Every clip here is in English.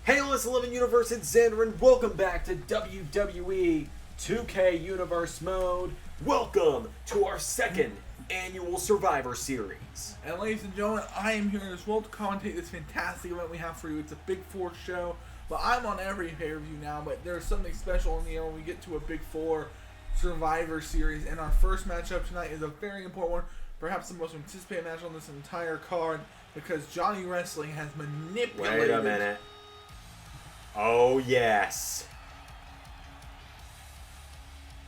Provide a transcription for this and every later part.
Hey LS11 Universe, it's Xander, and welcome back to WWE 2K Universe Mode. Welcome to our second annual Survivor Series. And ladies and gentlemen, I am here as well to commentate this fantastic event we have for you. It's a Big Four show, but I'm on every pay-per-view now, but there's something special in the air when we get to a Big Four Survivor Series. And our first matchup tonight is a very important one, perhaps the most anticipated match on this entire card, because Johnny Wrestling has manipulated... Wait a minute. Oh, yes.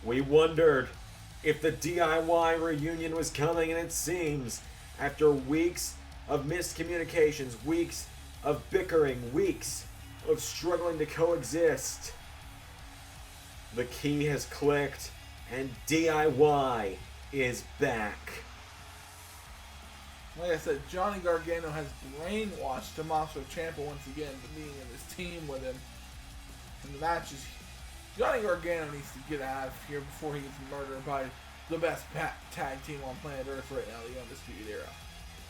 We wondered if the DIY reunion was coming, and it seems, after weeks of miscommunications, weeks of bickering, weeks of struggling to coexist, the key has clicked, and DIY is back. Like I said, Johnny Gargano has brainwashed Tommaso Ciampa once again to being in this team with him. And the match is... Johnny Gargano needs to get out of here before he gets murdered by the best tag team on planet Earth right now, the Undisputed Era.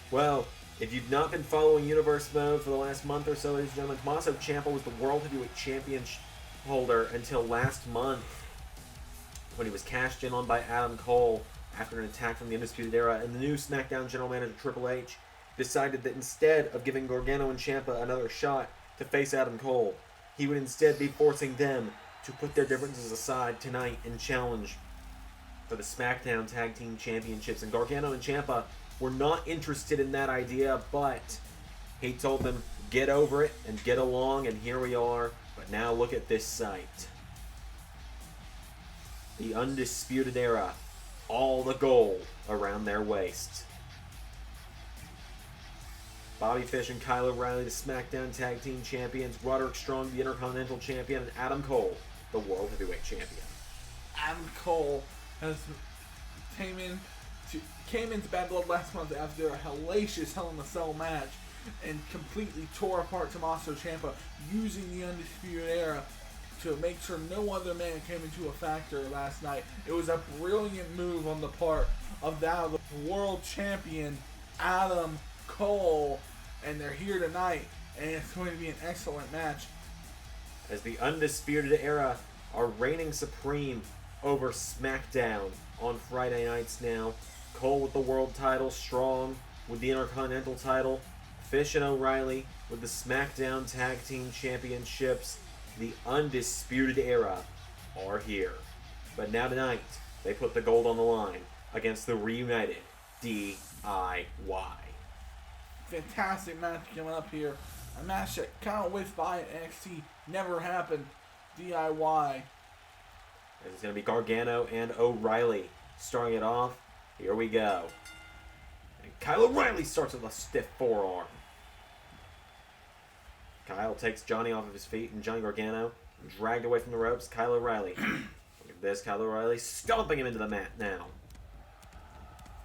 Well, if you've not been following Universe Mode for the last month or so, ladies and gentlemen, Tommaso Ciampa was the World Heavyweight Champion holder until last month, when he was cashed in on by Adam Cole after an attack from the Undisputed Era, and the new Smackdown general manager Triple H decided that instead of giving Gargano and Ciampa another shot to face Adam Cole, he would instead be forcing them to put their differences aside tonight and challenge for the Smackdown Tag Team Championships. And Gargano and Ciampa were not interested in that idea, but he told them, get over it and get along, and here we are. But now look at this sight. The Undisputed Era, all the gold around their waists. Bobby Fish and Kyle O'Reilly, the SmackDown Tag Team Champions. Roderick Strong, the Intercontinental Champion. And Adam Cole, the World Heavyweight Champion. Adam Cole came into Bad Blood last month after a hellacious Hell in a Cell match and completely tore apart Tommaso Ciampa using the Undisputed Era to make sure no other man came into a factor last night. It was a brilliant move on the part of the world champion, Adam Cole, and they're here tonight, and it's going to be an excellent match. As the Undisputed Era are reigning supreme over SmackDown on Friday nights now. Cole with the world title, Strong with the Intercontinental title, Fish and O'Reilly with the SmackDown Tag Team Championships. The Undisputed Era are here. But now tonight, they put the gold on the line against the reunited DIY. Fantastic match coming up here. A match that kind of whizzed by at NXT, never happened. DIY. It's going to be Gargano and O'Reilly starting it off. Here we go. And Kyle O'Reilly starts with a stiff forearm. Kyle takes Johnny off of his feet, and Johnny Gargano dragged away from the ropes. Kyle O'Reilly. Look at this. Kyle O'Reilly stomping him into the mat now.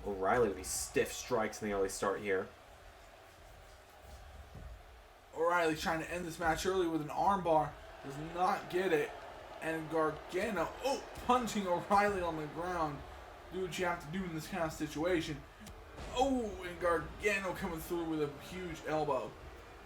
O'Reilly with these stiff strikes in the early start here. O'Reilly trying to end this match early with an armbar. Does not get it. And Gargano, punching O'Reilly on the ground. Do what you have to do in this kind of situation. And Gargano coming through with a huge elbow.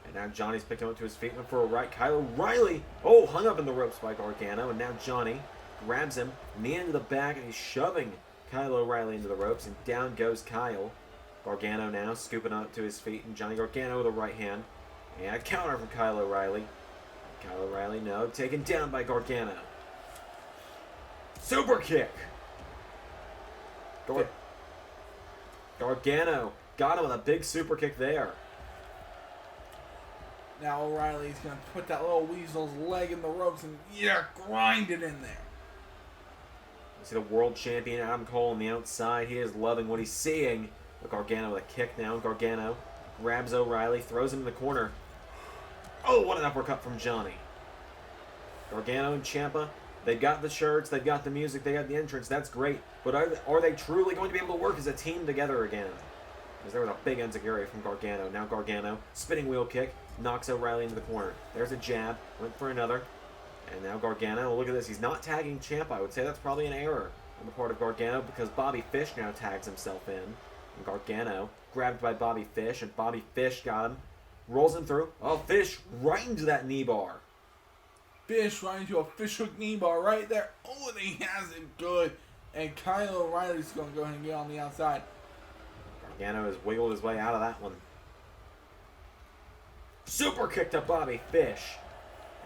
And now Johnny's picked him up to his feet, went for a right. Kyle O'Reilly, hung up in the ropes by Gargano. And now Johnny grabs him, knee into the back, and he's shoving Kyle O'Reilly into the ropes. And down goes Kyle. Gargano now scooping up to his feet, and Johnny Gargano with a right hand. And a counter from Kyle O'Reilly. Kyle O'Reilly, no, taken down by Gargano. Super kick. Gargano got him with a big super kick there. Now O'Reilly's going to put that little weasel's leg in the ropes and, grind it in there. You see the world champion Adam Cole on the outside. He is loving what he's seeing. But Gargano with a kick now. Gargano grabs O'Reilly, throws him in the corner. What an uppercut from Johnny. Gargano and Ciampa, they've got the shirts, they've got the music, they got the entrance. That's great. But are they truly going to be able to work as a team together again? Because there was a big insecurity from Gargano. Now Gargano, spinning wheel kick, knocks O'Reilly into the corner. There's a jab, went for another. And now Gargano, look at this, he's not tagging Ciampa. I would say that's probably an error on the part of Gargano because Bobby Fish now tags himself in. And Gargano grabbed by Bobby Fish, and Bobby Fish got him. Rolls him through. Oh, Fish right into that knee bar. Fish right into a fish hook knee bar right there. Oh, and he has it good. And Kyle O'Reilly's going to go ahead and get on the outside. Gargano has wiggled his way out of that one. Super kick to Bobby Fish.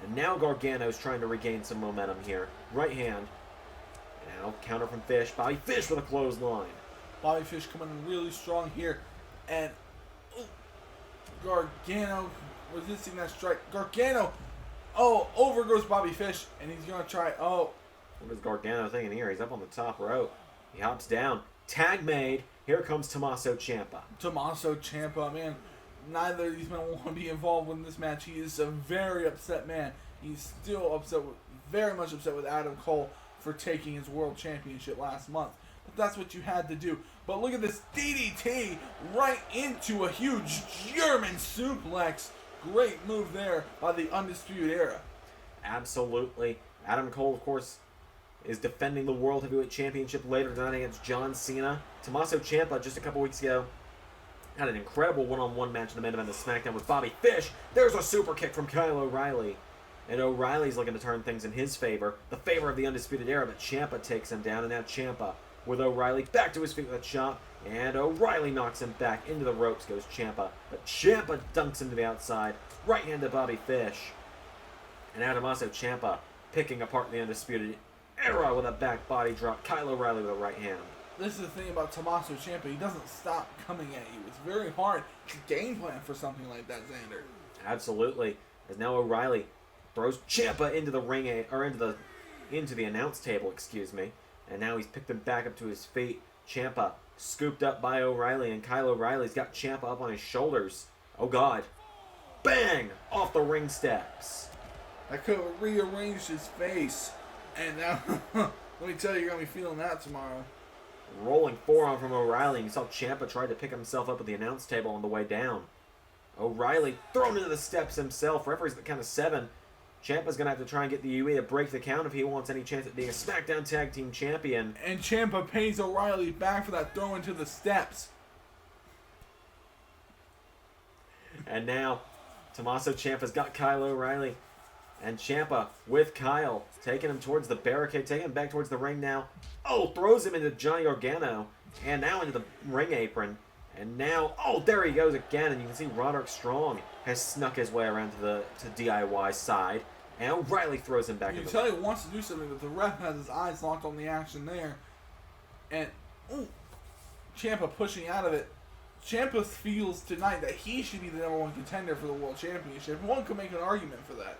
And now Gargano's trying to regain some momentum here. Right hand. Now counter from Fish. Bobby Fish with a clothesline. Bobby Fish coming in really strong here. And Gargano resisting that strike. Gargano. Oh, over goes Bobby Fish. And he's going to try. Oh. What is Gargano thinking here? He's up on the top rope. He hops down. Tag made. Here comes Tommaso Ciampa. Tommaso Ciampa, man. Neither of these men want to be involved in this match. He is a very upset man. He's still upset, very much upset with Adam Cole for taking his world championship last month. But that's what you had to do. But look at this DDT right into a huge German suplex. Great move there by the Undisputed Era. Absolutely. Adam Cole, of course, is defending the World Heavyweight Championship later tonight against John Cena. Tommaso Ciampa, just a couple weeks ago, had an incredible one-on-one match in the main event of SmackDown with Bobby Fish. There's a super kick from Kyle O'Reilly. And O'Reilly's looking to turn things in his favor, the favor of the Undisputed Era, but Ciampa takes him down, and now Ciampa with O'Reilly back to his feet with a chop, and O'Reilly knocks him back into the ropes, goes Ciampa, but Ciampa dunks him to the outside, right hand to Bobby Fish. And now Tommaso Ciampa picking apart the Undisputed Era with a back body drop, Kyle O'Reilly with a right hand. This is the thing about Tommaso Ciampa. He doesn't stop coming at you. It's very hard to game plan for something like that, Xander. Absolutely. As now O'Reilly throws Ciampa into the ring, or into the announce table, excuse me. And now he's picked him back up to his feet. Ciampa scooped up by O'Reilly, and Kyle O'Reilly's got Ciampa up on his shoulders. Oh God. Bang! Off the ring steps. That could have rearranged his face. And now, let me tell you, you're going to be feeling that tomorrow. Rolling forearm from O'Reilly, and you saw Ciampa try to pick himself up at the announce table on the way down. O'Reilly thrown into the steps himself. Referee's at the count of 7. Ciampa's going to have to try and get the UE to break the count if he wants any chance at being a SmackDown Tag Team Champion. And Ciampa pays O'Reilly back for that throw into the steps. And now, Tommaso Ciampa's got Kyle O'Reilly. And Ciampa with Kyle, taking him towards the barricade, taking him back towards the ring now. Oh, throws him into Johnny Gargano. And now into the ring apron. And now, oh, there he goes again. And you can see Roderick Strong has snuck his way around to DIY's side. And O'Reilly throws him back. You tell he wants to do something, but the ref has his eyes locked on the action there. And, ooh, Ciampa pushing out of it. Ciampa feels tonight that he should be the #1 contender for the World Championship. One could make an argument for that.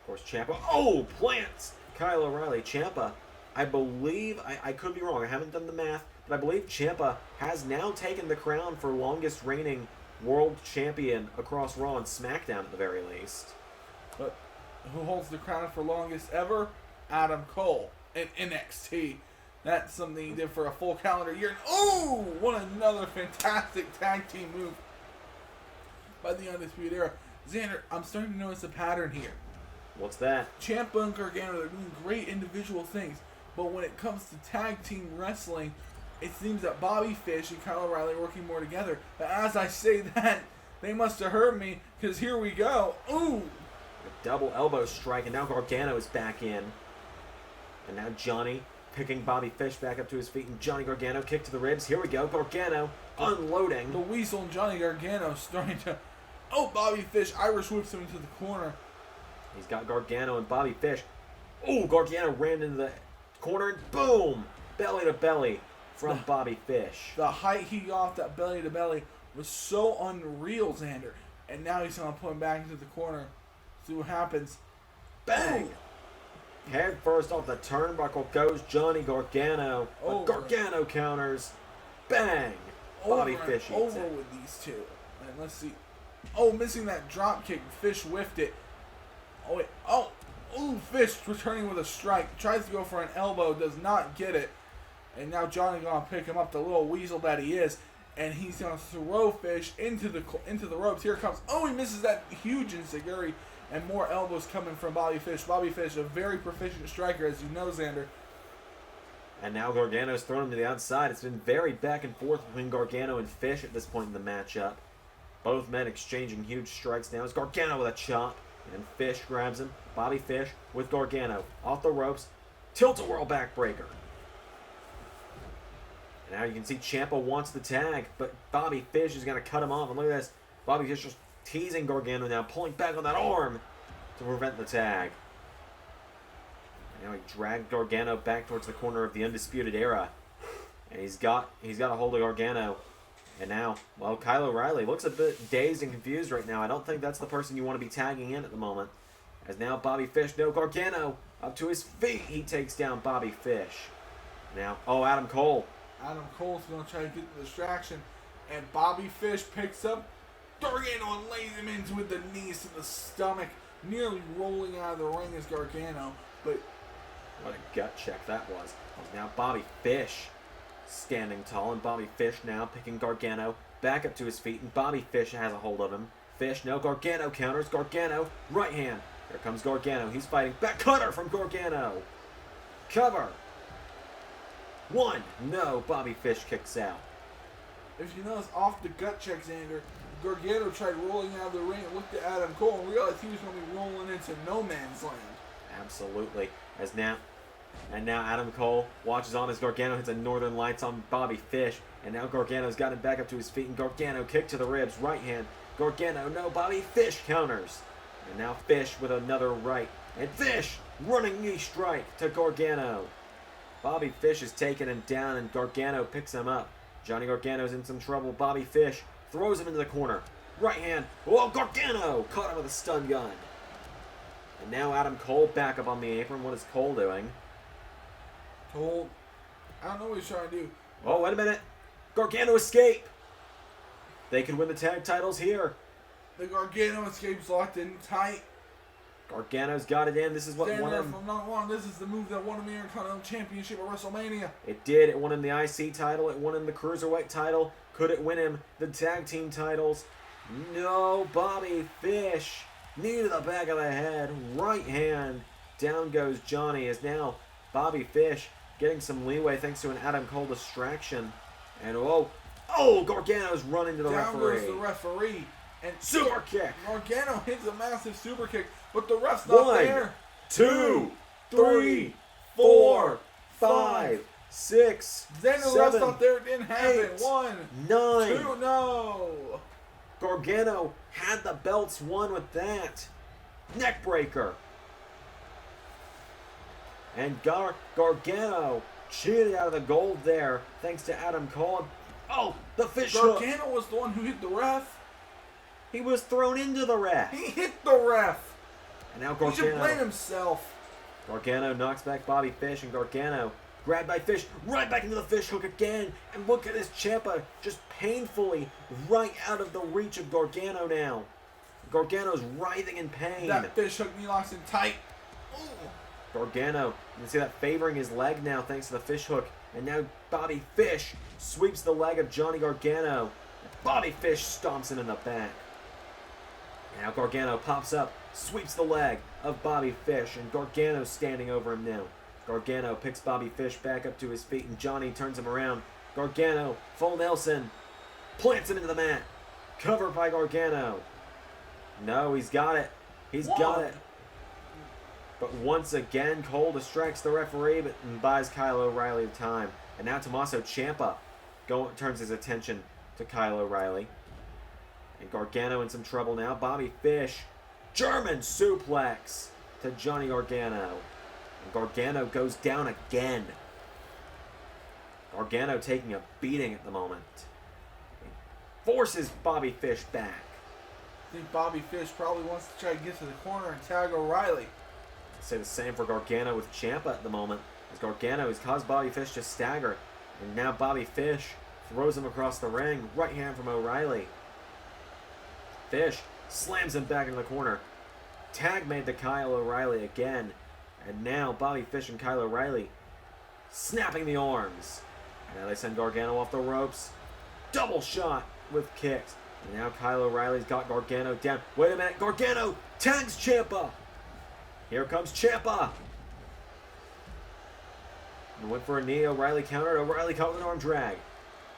Of course, Ciampa, plants Kyle O'Reilly. Ciampa, I believe, I could be wrong, I haven't done the math, but I believe Ciampa has now taken the crown for longest reigning world champion across Raw and SmackDown at the very least. But who holds the crown for longest ever? Adam Cole in NXT. That's something he did for a full calendar year. Oh, what another fantastic tag team move by the Undisputed Era. Xander, I'm starting to notice a pattern here. What's that? Ciampa and Gargano are doing great individual things, but when it comes to tag team wrestling, it seems that Bobby Fish and Kyle O'Reilly are working more together. But as I say that, they must have heard me, because here we go. Ooh! A double elbow strike, and now Gargano is back in. And now Johnny picking Bobby Fish back up to his feet, and Johnny Gargano kick to the ribs. Here we go, Gargano unloading. The Weasel and Johnny Gargano starting to... Oh, Bobby Fish Irish whips him into the corner. He's got Gargano and Bobby Fish. Oh, Gargano ran into the corner, and boom! Belly to belly from Bobby Fish. The height he got off that belly to belly was so unreal, Xander. And now he's going to put him back into the corner. See what happens. Bang! Ooh. Head first off the turnbuckle goes Johnny Gargano. But Gargano counters. Bang! Bobby Fish eats over it. with these two. And let's see. Oh, missing that drop kick. Fish whiffed it. Oh, wait. Oh, ooh, Fish returning with a strike. Tries to go for an elbow. Does not get it. And now Johnny going to pick him up, the little weasel that he is. And he's going to throw Fish into the ropes. Here it comes. Oh, he misses that huge enziguri. And more elbows coming from Bobby Fish. Bobby Fish, a very proficient striker, as you know, Xander. And now Gargano's thrown him to the outside. It's been very back and forth between Gargano and Fish at this point in the matchup. Both men exchanging huge strikes now. It's Gargano with a chop. And Fish grabs him. Bobby Fish with Gargano. Off the ropes. Tilt-a-whirl backbreaker. And now you can see Ciampa wants the tag, but Bobby Fish is going to cut him off. And look at this. Bobby Fish just teasing Gargano now, pulling back on that arm to prevent the tag. And now he dragged Gargano back towards the corner of the Undisputed Era. And he's got a hold of Gargano. And now, well, Kyle O'Reilly looks a bit dazed and confused right now. I don't think that's the person you want to be tagging in at the moment. As now Bobby Fish, no, Gargano up to his feet. He takes down Bobby Fish. Now, oh, Adam Cole. Adam Cole's going to try to get the distraction. And Bobby Fish picks up Gargano and lays him into with the knees to the stomach. Nearly rolling out of the ring is Gargano. But what a gut check that was. Now Bobby Fish standing tall, and Bobby Fish now picking Gargano back up to his feet, and Bobby Fish has a hold of him. Fish, no, Gargano counters. Gargano, right hand. Here comes Gargano. He's fighting. Back cutter from Gargano. Cover. One. No, Bobby Fish kicks out. if you notice, off the gut check, Xander, Gargano tried rolling out of the ring and looked at Adam Cole and realized he was going to be rolling into no man's land. Absolutely. And now Adam Cole watches on as Gargano hits a Northern Lights on Bobby Fish. And now Gargano's got him back up to his feet. And Gargano kick to the ribs. Right hand. Gargano, no. Bobby Fish counters. And now Fish with another right. And Fish running knee strike to Gargano. Bobby Fish is taking him down and Gargano picks him up. Johnny Gargano's in some trouble. Bobby Fish throws him into the corner. Right hand. Oh, Gargano caught him with a stun gun. And now Adam Cole back up on the apron. What is Cole doing? Cole, I don't know what he's trying to do. Oh, wait a minute. Gargano escape. They could win the tag titles here. The Gargano escape's locked in tight. Gargano's got it in. This is what won him. If I'm not wrong, this is the move that won him the Intercontinental Championship at WrestleMania. It did. It won him the IC title. It won him the Cruiserweight title. Could it win him the tag team titles? No. Bobby Fish. Knee to the back of the head. Right hand. Down goes Johnny as now Bobby Fish getting some leeway thanks to an Adam Cole distraction. And Gargano's run into the Down referee. goes the referee. And Super kick. Gargano hits a massive super kick, but the ref's not there. 1, 2, 3, 4, 5, 6, Then the 7, ref's not there. It didn't happen. 8, 1, 9. 2, no. Gargano had the belts won with that. Neckbreaker. And Gargano cheated out of the gold there thanks to Adam Cole. Oh, the fish hook. Gargano was the one who hit the ref. He was thrown into the ref. He hit the ref. And now He should blame Gargano. himself. Gargano knocks back Bobby Fish, and Gargano grabbed by Fish, right back into the fish hook again. And look at this Ciampa just painfully right out of the reach of Gargano now. Gargano's writhing in pain. That fish hook knee locks in tight. Ooh. Gargano, you can see that favoring his leg now thanks to the fish hook. And now Bobby Fish sweeps the leg of Johnny Gargano. Bobby Fish stomps him in the back. Now Gargano pops up, sweeps the leg of Bobby Fish, and Gargano's standing over him now. Gargano picks Bobby Fish back up to his feet, and Johnny turns him around. Gargano, full Nelson, plants him into the mat. Covered by Gargano. No, he's got it. He's got it. But once again, Cole distracts the referee but buys Kyle O'Reilly time. And now Tommaso Ciampa turns his attention to Kyle O'Reilly. And Gargano in some trouble now. Bobby Fish, German suplex to Johnny Gargano. And Gargano goes down again. Gargano taking a beating at the moment. He forces Bobby Fish back. I think Bobby Fish probably wants to try to get to the corner and tag O'Reilly. I'd say the same for Gargano with Ciampa at the moment. As Gargano has caused Bobby Fish to stagger. And now Bobby Fish throws him across the ring. Right hand from O'Reilly. Fish slams him back into the corner. Tag made to Kyle O'Reilly again. And now Bobby Fish and Kyle O'Reilly snapping the arms. And now they send Gargano off the ropes. Double shot with kicks. And now Kyle O'Reilly's got Gargano down. Wait a minute. Gargano tags Ciampa. Here comes Ciampa. And went for a knee. O'Reilly countered. O'Reilly caught with an arm drag.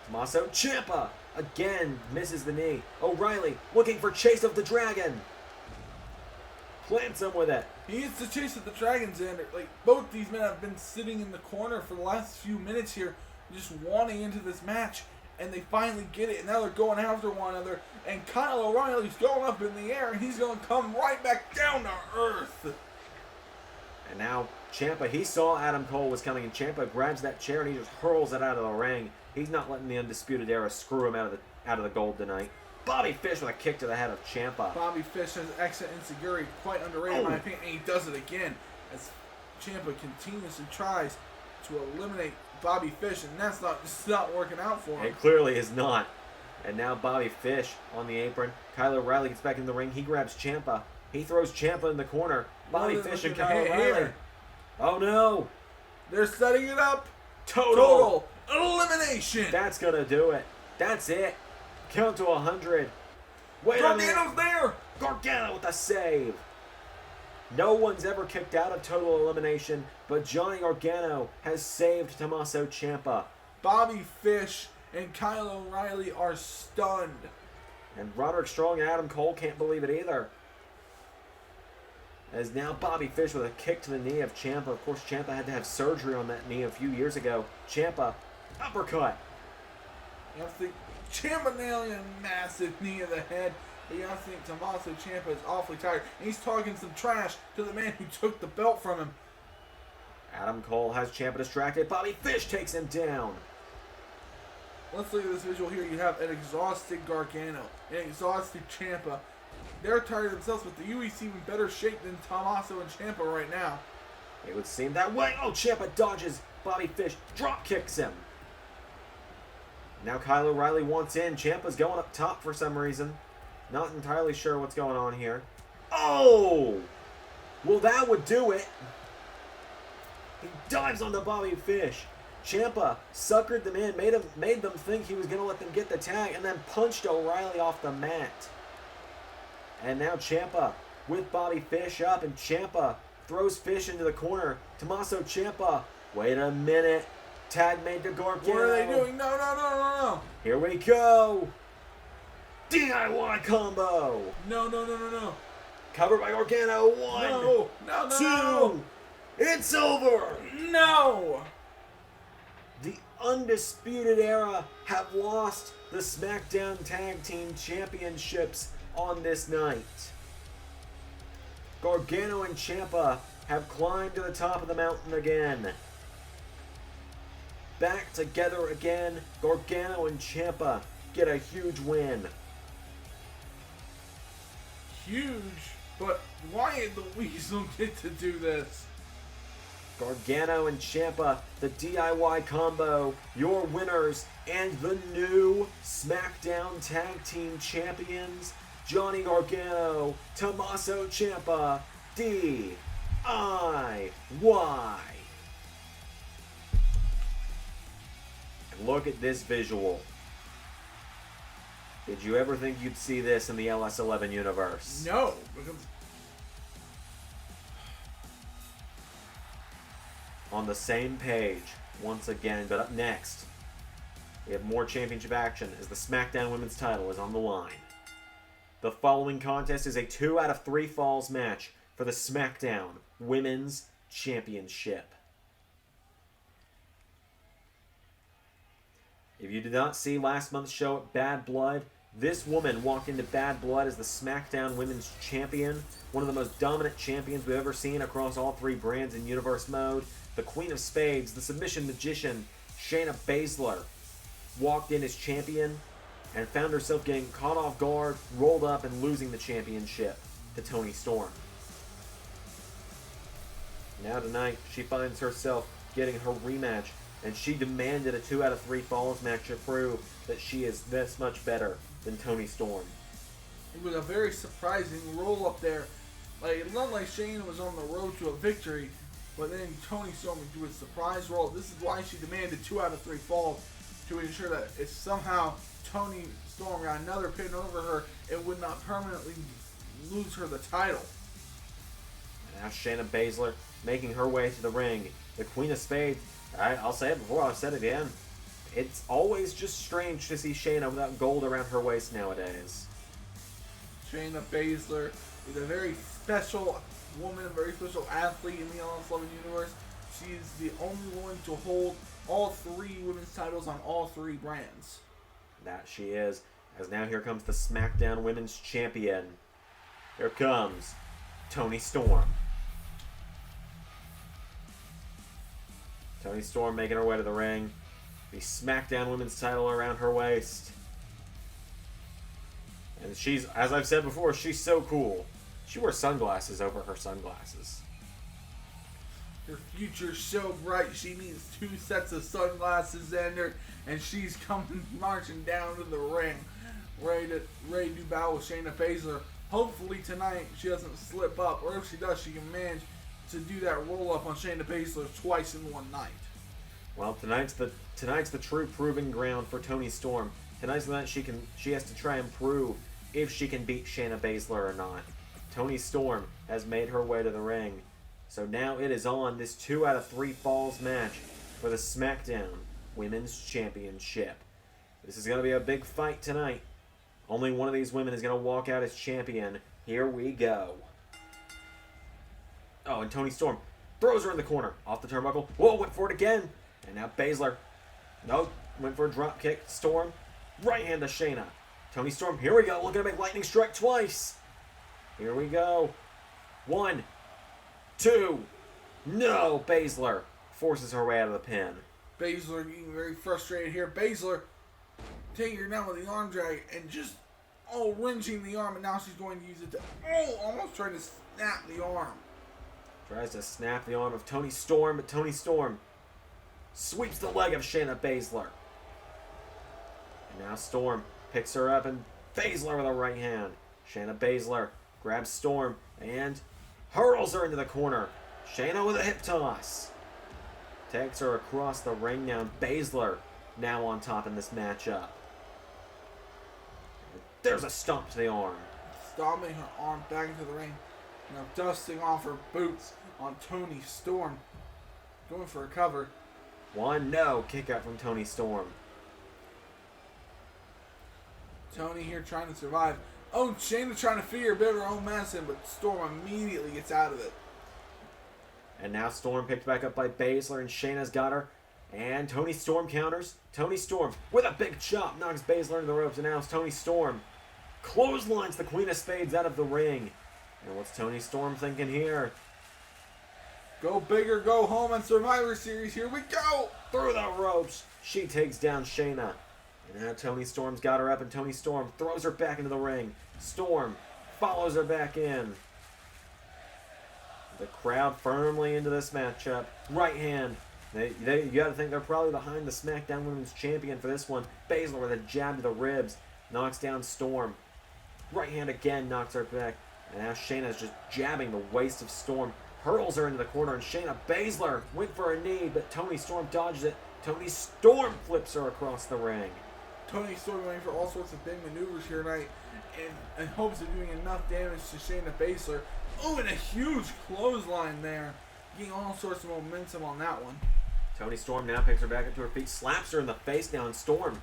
Tommaso Ciampa again misses the knee. O'Reilly looking for chase of the dragon. Plants him with it. He hits the chase of the dragon, Xander. Like, both these men have been sitting in the corner for the last few minutes here, just wanting into this match, and they finally get it, and now they're going after one another, and Kyle O'Reilly's going up in the air, and he's going to come right back down to earth. And now Ciampa, he saw Adam Cole was coming, and Ciampa grabs that chair and he just hurls it out of the ring. He's not letting the Undisputed Era screw him out of the gold tonight. Bobby Fish with a kick to the head of Ciampa. Bobby Fish has excellent insecurity, quite underrated in my opinion, and he does it again as Ciampa continuously tries to eliminate Bobby Fish, and that's not working out for him. It clearly is not. And now Bobby Fish on the apron. Kyle O'Reilly gets back in the ring. He grabs Ciampa. He throws Ciampa in the corner. Bobby Fish and Kyle O'Reilly. Oh no! They're setting it up. Total elimination. That's gonna do it. That's it. Count to 100. Wait a minute. Gargano's there. Gargano with a save. No one's ever kicked out of total elimination, but Johnny Gargano has saved Tommaso Ciampa. Bobby Fish and Kyle O'Reilly are stunned. And Roderick Strong and Adam Cole can't believe it either. As now Bobby Fish with a kick to the knee of Ciampa. Of course, Ciampa had to have surgery on that knee a few years ago. Ciampa, uppercut. You have to think Ciampa nailing a massive knee to the head. But you have to think Tommaso Ciampa is awfully tired. And he's talking some trash to the man who took the belt from him. Adam Cole has Ciampa distracted. Bobby Fish takes him down. Let's look at this visual here. You have an exhausted Gargano, an exhausted Ciampa. They're tired themselves, but the UEC in better shape than Tommaso and Ciampa right now. It would seem that way. Oh, Ciampa dodges. Bobby Fish drop kicks him. Now Kyle O'Reilly wants in. Ciampa's going up top for some reason. Not entirely sure what's going on here. Oh! Well, that would do it. He dives onto Bobby Fish. Ciampa suckered them in, made them think he was going to let them get the tag, and then punched O'Reilly off the mat. And now Ciampa with Bobby Fish up, and Ciampa throws Fish into the corner. Tommaso Ciampa, wait a minute. Tag made to Gargano. What are they doing? No. Here we go. DIY combo. No. Covered by Gargano. 1, No. 2. It's over. No. The Undisputed Era have lost the SmackDown Tag Team Championships on this night. Gargano and Ciampa have climbed to the top of the mountain again. Back together again, Gargano and Ciampa get a huge win. Huge, but why did the Weasel get to do this? Gargano and Ciampa, the DIY combo, your winners, and the new SmackDown Tag Team Champions, Johnny Gargano, Tommaso Ciampa, DIY. And look at this visual. Did you ever think you'd see this in the LS11 universe? No, because on the same page once again, but up next we have more championship action as the SmackDown Women's title is on the line. The following contest is a 2 out of 3 falls match for the SmackDown Women's Championship. If you did not see last month's show at Bad Blood, this woman walked into Bad Blood as the SmackDown Women's Champion, one of the most dominant champions we've ever seen across all 3 brands in Universe Mode. The Queen of Spades, the Submission Magician, Shayna Baszler, walked in as champion and found herself getting caught off guard, rolled up, and losing the championship to Toni Storm. Now tonight, she finds herself getting her rematch, and she demanded a 2 out of 3 falls match to prove that she is this much better than Toni Storm. it was a very surprising roll up there. Like, it looked like Shayna was on the road to a victory, but then Toni Storm would do a surprise roll. This is why she demanded 2 out of 3 falls, to ensure that if somehow Toni Storm got another pin over her, it would not permanently lose her the title. And now Shayna Baszler making her way to the ring. The Queen of Spades, I'll say it before, I'll say it again. It's always just strange to see Shayna without gold around her waist nowadays. Shayna Baszler is a very special woman, a very special athlete in the LS11 Universe. She is the only one to hold all 3 women's titles on all 3 brands. That she is. As now here comes the Smackdown Women's Champion. Here comes Toni Storm. Toni Storm making her way to the ring. The Smackdown Women's title around her waist. And she's, as I've said before, she's so cool. She wears sunglasses over her sunglasses. Her future's so bright, she needs 2 sets of sunglasses in her, and she's coming marching down to the ring, ready to do battle with Shayna Baszler. Hopefully tonight she doesn't slip up, or if she does, she can manage to do that roll up on Shayna Baszler twice in one night. Well, tonight's the true proving ground for Toni Storm. Tonight's the night she has to try and prove if she can beat Shayna Baszler or not. Toni Storm has made her way to the ring. So now it is on this 2 out of 3 falls match for the SmackDown Women's Championship. This is going to be a big fight tonight. Only one of these women is going to walk out as champion. Here we go. Oh, and Toni Storm throws her in the corner. Off the turnbuckle. Whoa, went for it again. And now Baszler. No, went for a drop kick. Storm. Right hand to Shayna. Toni Storm, here we go. Looking to make lightning strike twice. Here we go. 1, 2. No, Baszler forces her way out of the pin. Baszler getting very frustrated here. Baszler taking her down with the arm drag and just wrenching the arm, and now she's going to use it to almost trying to snap the arm. Tries to snap the arm of Toni Storm, but Toni Storm sweeps the leg of Shayna Baszler. And now Storm picks her up and Baszler with a right hand. Shayna Baszler grabs Storm and hurls her into the corner. Shayna with a hip toss. Takes her across the ring now. Baszler now on top in this matchup. There's a stomp to the arm. Stomping her arm back into the ring. Now dusting off her boots on Toni Storm. Going for a cover. 1, no. Kick out from Toni Storm. Toni here trying to survive. Oh, Shayna trying to feed her a bit of her own medicine, but Storm immediately gets out of it. And now Storm picked back up by Baszler, and Shayna's got her. And Toni Storm counters. Toni Storm with a big chop knocks Baszler into the ropes, and now it's Toni Storm clotheslines the Queen of Spades out of the ring. And what's Toni Storm thinking here? Go big or go home on Survivor Series. Here we go. Through the ropes. She takes down Shayna. And now Toni Storm's got her up, and Toni Storm throws her back into the ring. Storm follows her back in. The crowd firmly into this matchup. Right hand. You got to think they're probably behind the SmackDown Women's Champion for this one. Baszler with a jab to the ribs. Knocks down Storm. Right hand again knocks her back. And now Shayna's just jabbing the waist of Storm. Hurls her into the corner. And Shayna Baszler went for a knee, but Toni Storm dodges it. Toni Storm flips her across the ring. Toni Storm going for all sorts of big maneuvers here tonight in hopes of doing enough damage to Shayna Baszler. Oh, and a huge clothesline there. Getting all sorts of momentum on that one. Toni Storm now picks her back up to her feet, slaps her in the face now, and Storm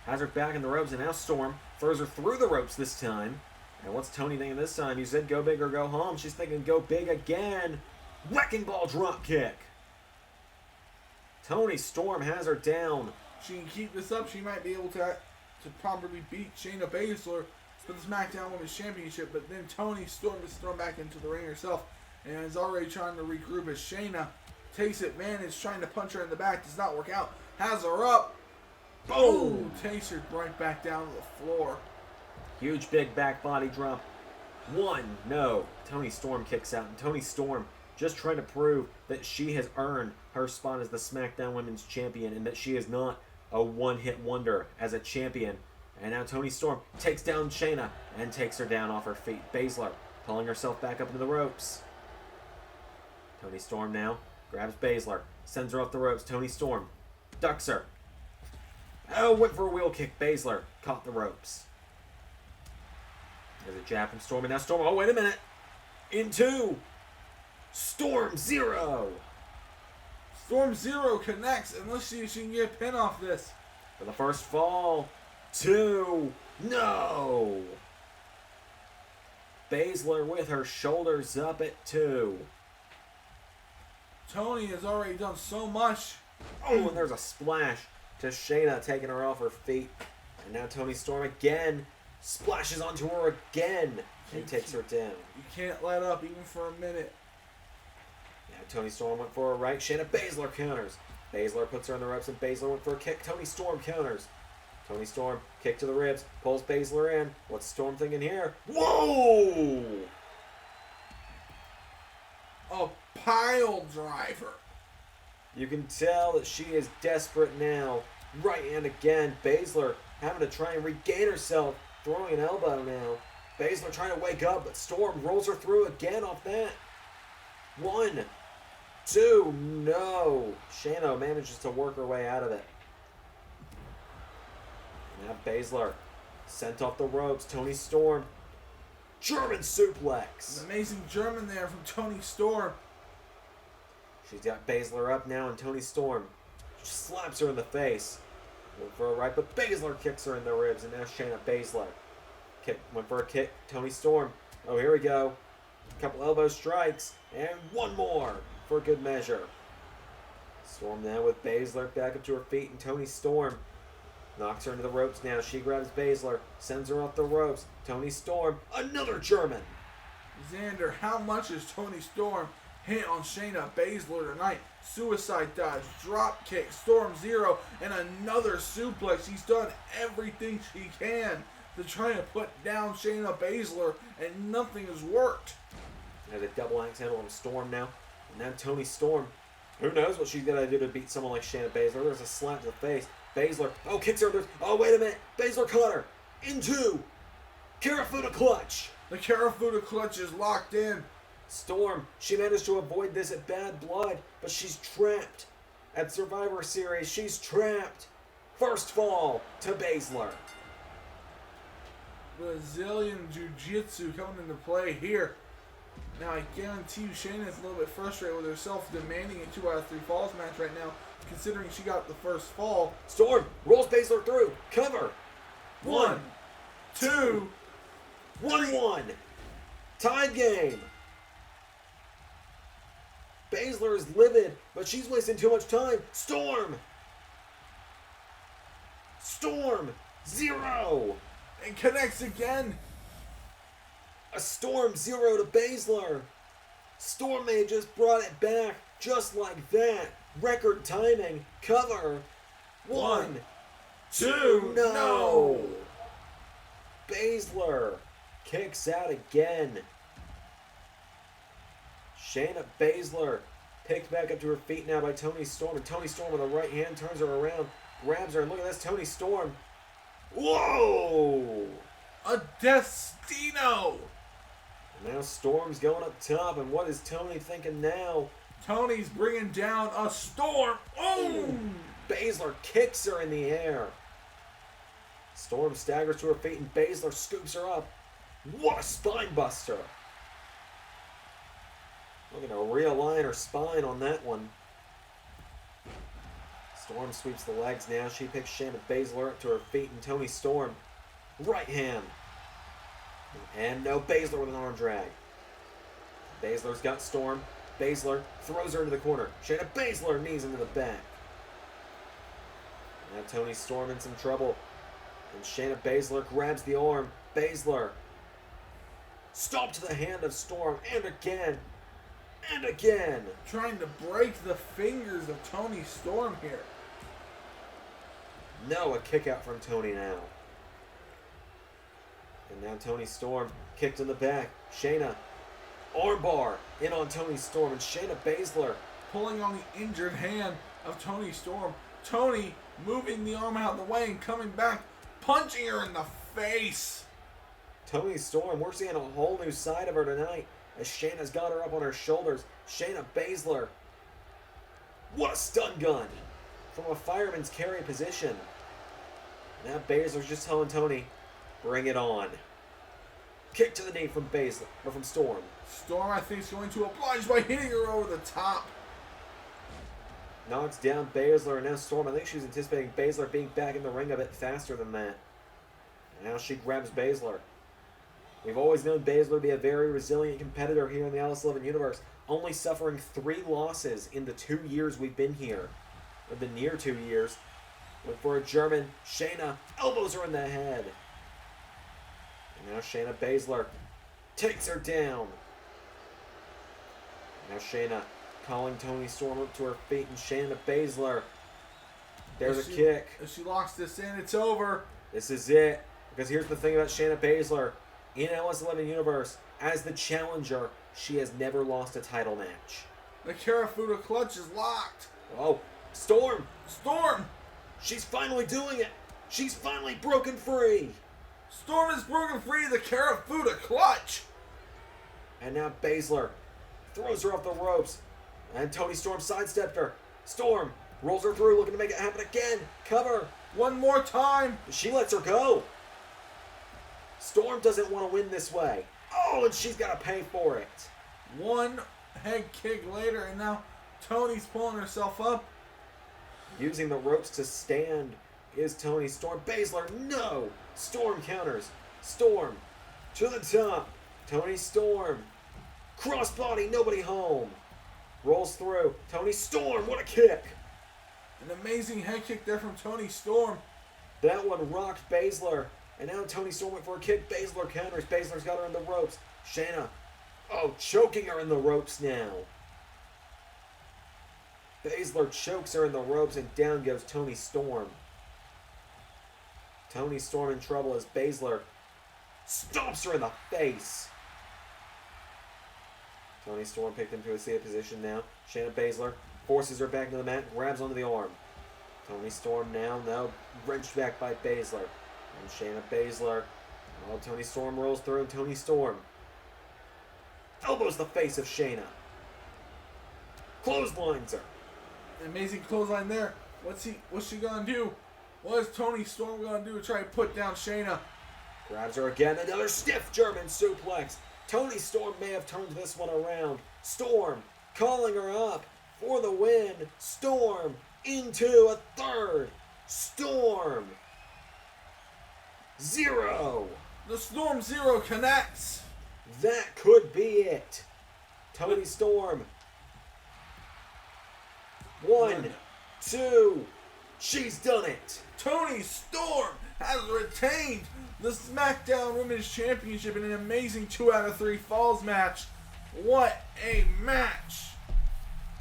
has her back in the ropes, and now Storm throws her through the ropes this time. And what's Toni thinking this time? You said go big or go home. She's thinking go big again. Wrecking ball drop kick. Toni Storm has her down. She can keep this up. She might be able to properly beat Shayna Baszler for the SmackDown Women's Championship, but then Toni Storm is thrown back into the ring herself and is already trying to regroup as Shayna takes advantage, trying to punch her in the back. Does not work out. Has her up. Boom! Takes her right back down to the floor. Huge big back body drop. 1, no. Toni Storm kicks out, and Toni Storm just trying to prove that she has earned her spot as the SmackDown Women's Champion and that she is not a one-hit wonder as a champion. And now Toni Storm takes down Shayna and takes her down off her feet. Baszler pulling herself back up into the ropes. Toni Storm now grabs Baszler, sends her off the ropes. Toni Storm ducks her. Oh, went for a wheel kick. Baszler caught the ropes. There's a jab from Storm, and now Storm. Oh, wait a minute. In 2. Storm 0. Storm Zero connects, and let's see if she can get a pin off this. For the first fall. 2. No! Baszler with her shoulders up at 2. Toni has already done so much. Oh, and there's a splash to Shayna, taking her off her feet. And now Toni Storm again splashes onto her again and takes her down. You can't let up even for a minute. Now Toni Storm went for a right. Shayna Baszler counters. Baszler puts her in the ropes and Baszler went for a kick. Toni Storm counters. Toni Storm, kick to the ribs, pulls Baszler in. What's Storm thinking here? Whoa! A pile driver. You can tell that she is desperate now. Right hand again. Baszler having to try and regain herself. Throwing an elbow now. Baszler trying to wake up, but Storm rolls her through again off that. 1, 2, no. Shayna manages to work her way out of it. Now Baszler sent off the ropes. Toni Storm. German suplex. An amazing German there from Toni Storm. She's got Baszler up now, and Toni Storm slaps her in the face. Went for a right, but Baszler kicks her in the ribs, and now Shayna Baszler. Went for a kick. Toni Storm. Oh, here we go. A couple elbow strikes, and one more for good measure. Storm now with Baszler back up to her feet, and Toni Storm knocks her into the ropes now. She grabs Baszler, sends her off the ropes. Toni Storm, another German. Xander, how much is Toni Storm hit on Shayna Baszler tonight? Suicide dive, drop kick, Storm Zero, and another suplex. She's done everything she can to try to put down Shayna Baszler, and nothing has worked. There's a double axe handle on Storm now. And now Toni Storm. Who knows what she's going to do to beat someone like Shayna Baszler. There's a slap to the face. Baszler, oh, kicks her. Oh, wait a minute. Baszler caught her. Into Karafuda clutch. The Karafuda clutch is locked in. Storm, she managed to avoid this at Bad Blood, but she's trapped. At Survivor Series, she's trapped. First fall to Baszler. Brazilian Jiu-Jitsu coming into play here. Now, I guarantee you Shayna's a little bit frustrated with herself demanding a 2 out of 3 falls match right now, considering she got the first fall. Storm rolls Baszler through. Cover. 1, 2, 1-1. Tied game. Baszler is livid, but she's wasting too much time. Storm. Storm. 0. and connects again. A Storm 0 to Baszler. Storm may have just brought it back just like that. Record timing. Cover. 1, 2, no. Baszler kicks out again. Shayna Baszler picked back up to her feet now by Toni Storm. And Toni Storm with a right hand turns her around, grabs her, and look at this, Toni Storm. Whoa! A Destino! And now Storm's going up top, and what is Toni thinking now? Toni's bringing down a Storm. Oh! Baszler kicks her in the air. Storm staggers to her feet, and Baszler scoops her up. What a spine buster! Looking to realign her spine on that one. Storm sweeps the legs now. She picks Shayna Baszler up to her feet, and Toni Storm. Right hand. And no, Baszler with an arm drag. Baszler's got Storm. Baszler throws her into the corner. Shayna Baszler knees into the back. Now Toni Storm in some trouble. And Shayna Baszler grabs the arm. Baszler. Stop to the hand of Storm. And again. And again. Trying to break the fingers of Toni Storm here. No, a kick out from Toni now. And now Toni Storm kicked in the back. Shayna. Armbar in on Toni Storm. And Shayna Baszler pulling on the injured hand of Toni Storm. Toni moving the arm out of the way and coming back, punching her in the face. Toni Storm, we're seeing a whole new side of her tonight as Shayna's got her up on her shoulders. Shayna Baszler. What a stun gun from a fireman's carry position. Now Baszler's just telling Toni, bring it on. Kick to the knee from Baszler, or from Storm. Storm, I think, is going to oblige by hitting her over the top. knocks down Baszler, and now Storm. I think she's anticipating Baszler being back in the ring a bit faster than that. And now she grabs Baszler. We've always known Baszler to be a very resilient competitor here in the LS11 Universe, only suffering 3 losses in the 2 years we've been here, or the near 2 years. Look for a German. Shayna elbows her in the head. And now Shayna Baszler takes her down. Now Shayna calling Toni Storm up to her feet, and Shayna Baszler. There's a kick. If she locks this in, it's over. This is it. Because here's the thing about Shayna Baszler. In LS11 Universe, as the challenger, she has never lost a title match. The Karafuda clutch is locked. Oh, Storm! Storm! She's finally doing it! She's finally broken free! Storm is broken free of the Karafuda clutch! And now Baszler throws her off the ropes. And Toni Storm sidestepped her. Storm rolls her through, looking to make it happen again. Cover! One more time! She lets her go. Storm doesn't want to win this way. Oh, and she's got to pay for it. One head kick later, and now Toni's pulling herself up. Using the ropes to stand is Toni Storm. Baszler, no! Storm counters. Storm to the top. Toni Storm. Crossbody, nobody home. Rolls through. Toni Storm, what a kick! An amazing head kick there from Toni Storm. That one rocked Baszler. And now Toni Storm went for a kick. Baszler counters. Baszler's got her in the ropes. Shayna, oh, choking her in the ropes now. Baszler chokes her in the ropes, and down goes Toni Storm. Toni Storm in trouble as Baszler stomps her in the face. Toni Storm picked into a seated position now. Shayna Baszler forces her back to the mat, grabs onto the arm. Toni Storm now wrenched back by Baszler. And Shayna Baszler. Oh, Toni Storm rolls through, and Toni Storm elbows the face of Shayna. Clotheslines her. An amazing clothesline there. What's she gonna do? What is Toni Storm gonna do to try to put down Shayna? Grabs her again. Another stiff German suplex. Toni Storm may have turned this one around. Storm calling her up for the win. Storm into a third. Storm. 0. The Storm Zero connects. That could be it. Toni Storm. 1, 2. She's done it. Toni Storm has retained the Smackdown Women's Championship in an amazing 2 out of 3 falls match. What a match.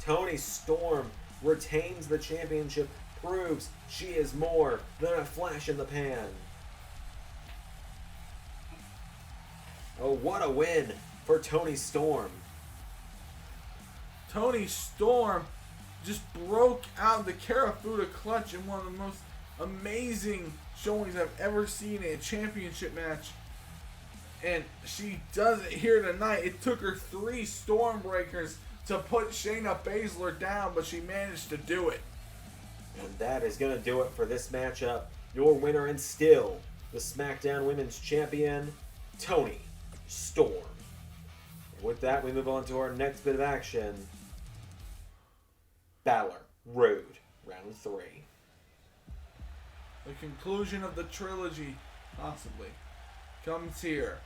Toni Storm retains the championship, proves she is more than a flash in the pan. Oh, what a win for Toni Storm. Toni Storm just broke out the Karafuda clutch in one of the most amazing showings I've ever seen in a championship match. And she does it here tonight. It took her 3 Stormbreakers to put Shayna Baszler down, but she managed to do it. And that is going to do it for this matchup. Your winner and still the SmackDown Women's Champion, Toni Storm. And with that, we move on to our next bit of action. Balor, Roode, round 3. The conclusion of the trilogy, possibly, comes here.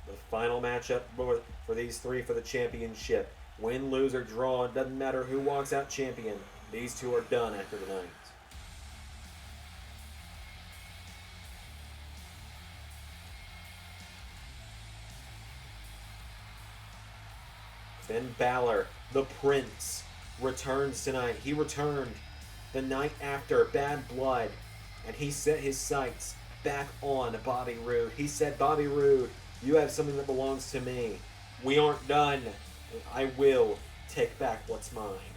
The final matchup for these 3 for the championship. Win, lose, or draw, it doesn't matter who walks out champion. These 2 are done after tonight. Finn Balor, the Prince, returns tonight. He returned the night after Bad Blood, and he set his sights back on Bobby Roode. He said, Bobby Roode, you have something that belongs to me. We aren't done, and I will take back what's mine.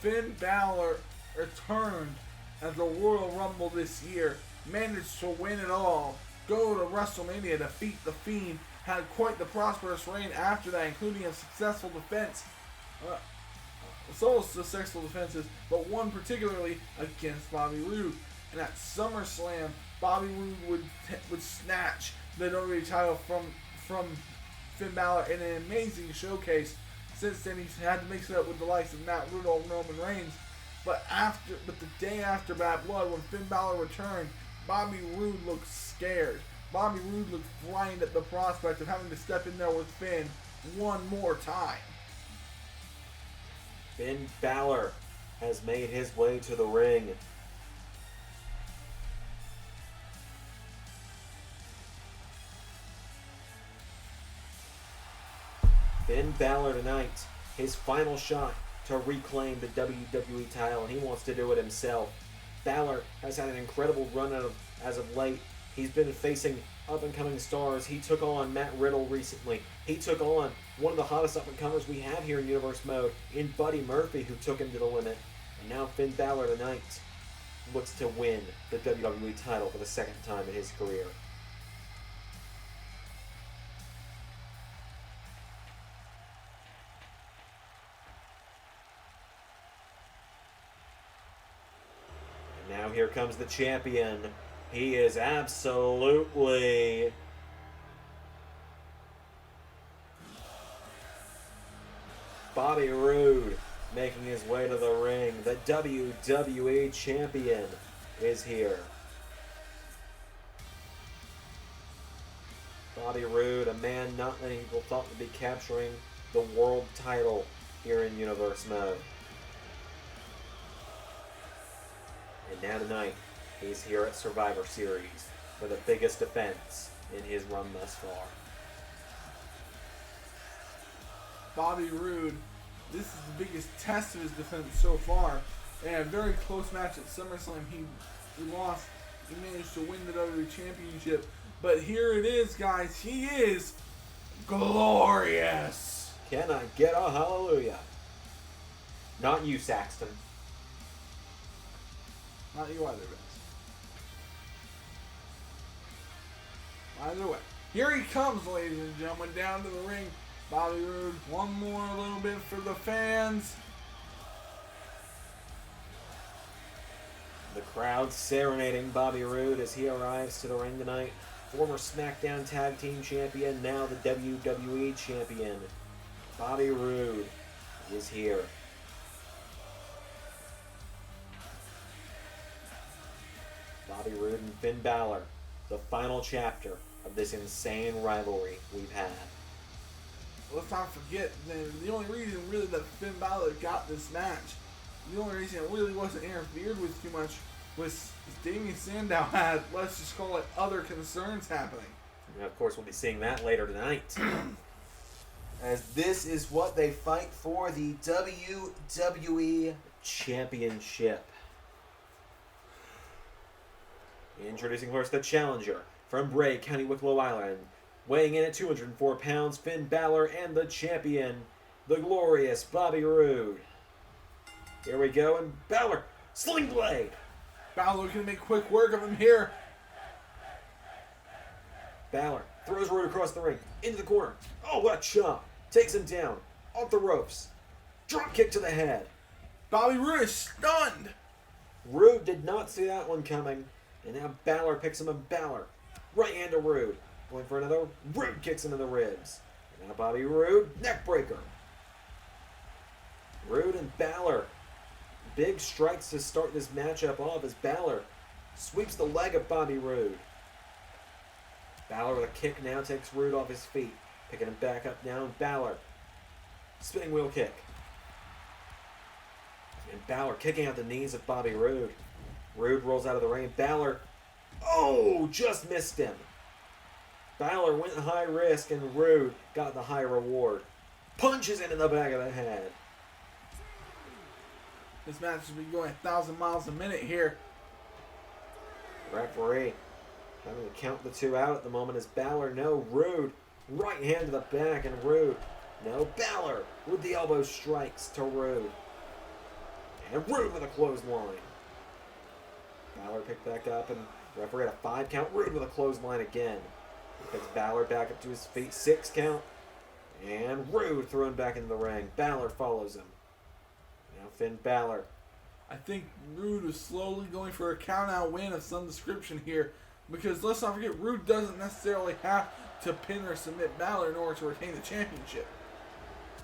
Finn Balor returned at the Royal Rumble this year, managed to win it all, go to WrestleMania, defeat The Fiend, had quite the prosperous reign after that, including a successful defense, several successful defenses, but one particularly against Bobby Roode. And at SummerSlam, Bobby Roode would snatch the WWE title from Finn Balor in an amazing showcase, Since then, he's had to mix it up with the likes of Matt Riddle and Roman Reigns. But the day after Bad Blood, when Finn Balor returned, Bobby Roode looked scared. Bobby Roode looked frightened at the prospect of having to step in there with Finn one more time. Finn Balor has made his way to the ring. Finn Balor tonight, his final shot to reclaim the WWE title, and he wants to do it himself. Balor has had an incredible run as of late. He's been facing up-and-coming stars. He took on Matt Riddle recently. He took on one of the hottest up-and-comers we have here in Universe Mode in Buddy Murphy, who took him to the limit. And now Finn Balor tonight looks to win the WWE title for the second time in his career. Now here comes the champion. He is absolutely Bobby Roode making his way to the ring. The WWE champion is here. Bobby Roode, a man not many people thought would be capturing the world title here in Universe Mode. And now tonight, he's here at Survivor Series for the biggest defense in his run thus far. Bobby Roode, this is the biggest test of his defense so far. In a very close match at SummerSlam, he lost. He managed to win the WWE Championship. But here it is, guys. He is glorious. Can I get a hallelujah? Not you, Saxton. Not you either, Vince. Either way. Here he comes, ladies and gentlemen, down to the ring. Bobby Roode, one more little bit for the fans. The crowd serenading Bobby Roode as he arrives to the ring tonight. Former Smackdown Tag Team Champion, now the WWE Champion. Bobby Roode is here. Bobby Roode and Finn Balor, the final chapter of this insane rivalry we've had. Let's not forget, the only reason really that Finn Balor got this match, the only reason it really wasn't interfered with too much was Damien Sandow had, let's just call it, other concerns happening. And of course, we'll be seeing that later tonight. As this is what they fight for, the WWE Championship. Introducing first the challenger from Bray County, Wicklow Island. Weighing in at 204 pounds, Finn Balor, and the champion, the glorious Bobby Roode. Here we go, and Balor, Sling Blade. Balor can make quick work of him here. Balor throws Roode across the ring, into the corner. Oh, what a chop. Takes him down, off the ropes. Drop kick to the head. Bobby Roode is stunned. Roode did not see that one coming. And now Balor picks him up. Balor, right hand to Roode. Going for another. Roode kicks him in the ribs. And now Bobby Roode, neck breaker. Roode and Balor. Big strikes to start this matchup off as Balor sweeps the leg of Bobby Roode. Balor with a kick now takes Roode off his feet. Picking him back up now, and Balor. Spinning wheel kick. And Balor kicking out the knees of Bobby Roode. Roode rolls out of the ring. Balor, oh, just missed him. Balor went high risk, and Roode got the high reward. Punches him in the back of the head. This match has been going 1,000 miles a minute here. Referee having to count the two out at the moment as Balor, no, Roode. Right hand to the back, and Roode, no, Balor with the elbow strikes to Roode. And Roode with a clothesline. Balor picked back up, and referee had a 5 count. Roode with a clothesline again. He picks Balor back up to his feet. 6 count. And Roode thrown back into the ring. Balor follows him. Now Finn Balor. I think Roode is slowly going for a count-out win of some description here. Because let's not forget, Roode doesn't necessarily have to pin or submit Balor in order to retain the championship.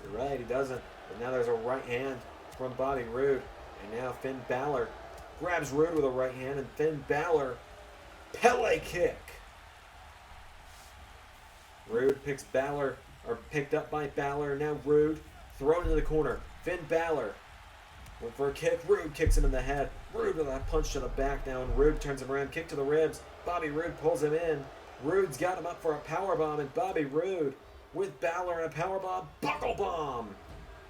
You're right, he doesn't. But now there's a right hand from Bobby Roode. And now Finn Balor grabs Roode with a right hand, and Finn Balor, Pele kick. Roode picks Balor, or picked up by Balor. Now Roode thrown into the corner. Finn Balor went for a kick. Roode kicks him in the head. Roode with a punch to the back now, and Roode turns him around. Kick to the ribs. Bobby Roode pulls him in. Roode's got him up for a powerbomb, and Bobby Roode with Balor and a powerbomb. Buckle bomb.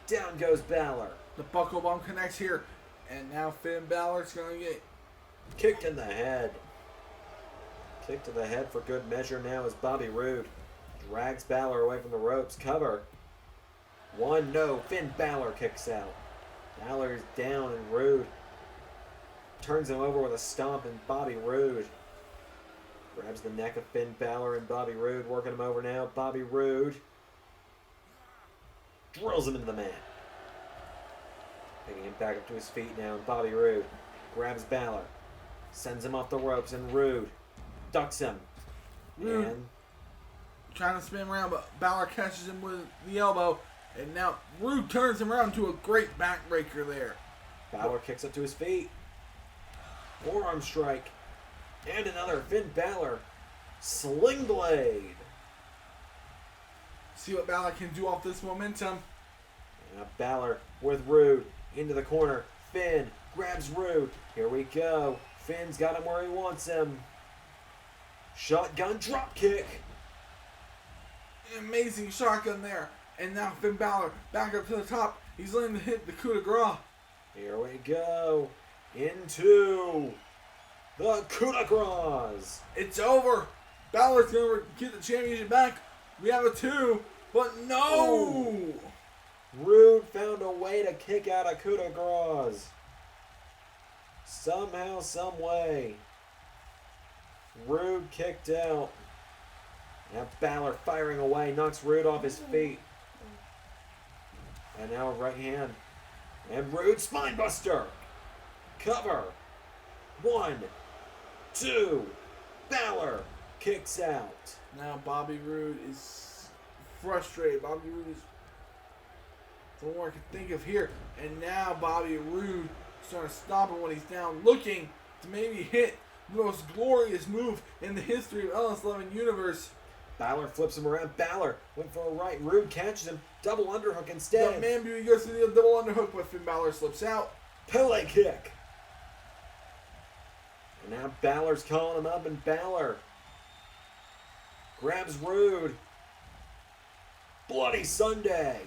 Down goes Balor. The buckle bomb connects here. And now Finn Balor's going to get kicked in the head. Kick to the head for good measure now as Bobby Roode drags Balor away from the ropes. Cover. One, no. Finn Balor kicks out. Balor is down, and Roode turns him over with a stomp, and Bobby Roode grabs the neck of Finn Balor, and Bobby Roode working him over now. Bobby Roode drills him into the mat. Picking him back up to his feet now, and Bobby Roode grabs Balor, sends him off the ropes, and Roode ducks him. Roode and trying to spin around, but Balor catches him with the elbow, and now Roode turns him around to a great backbreaker there. Balor kicks up to his feet. Forearm strike. And another Finn Balor sling blade. See what Balor can do off this momentum. Now Balor with Roode into the corner. Finn grabs Roode. Here we go. Finn's got him where he wants him. Shotgun drop kick. Amazing shotgun there. And now Finn Balor back up to the top. He's learning to hit the coup de grace. Here we go. Into the coup de grace. It's over. Balor's going to get the championship back. We have a 2, but no! Ooh. Roode found a way to kick out a coup de grace. Somehow, some way. Roode kicked out. Now Balor firing away, knocks Roode off his feet. And now a right hand. And Roode spinebuster. Cover. 1, 2. Balor kicks out. Now Bobby Roode is frustrated. Bobby Roode is the more I can think of here. And now Bobby Roode is trying to stop him when he's down, looking to maybe hit the most glorious move in the history of LS11 Universe. Balor flips him around. Balor went for a right. Roode catches him. Double underhook instead. The man beauty goes to the double underhook, but Finn Balor slips out. Pele kick. And now Balor's calling him up, and Balor grabs Roode. Bloody Sunday.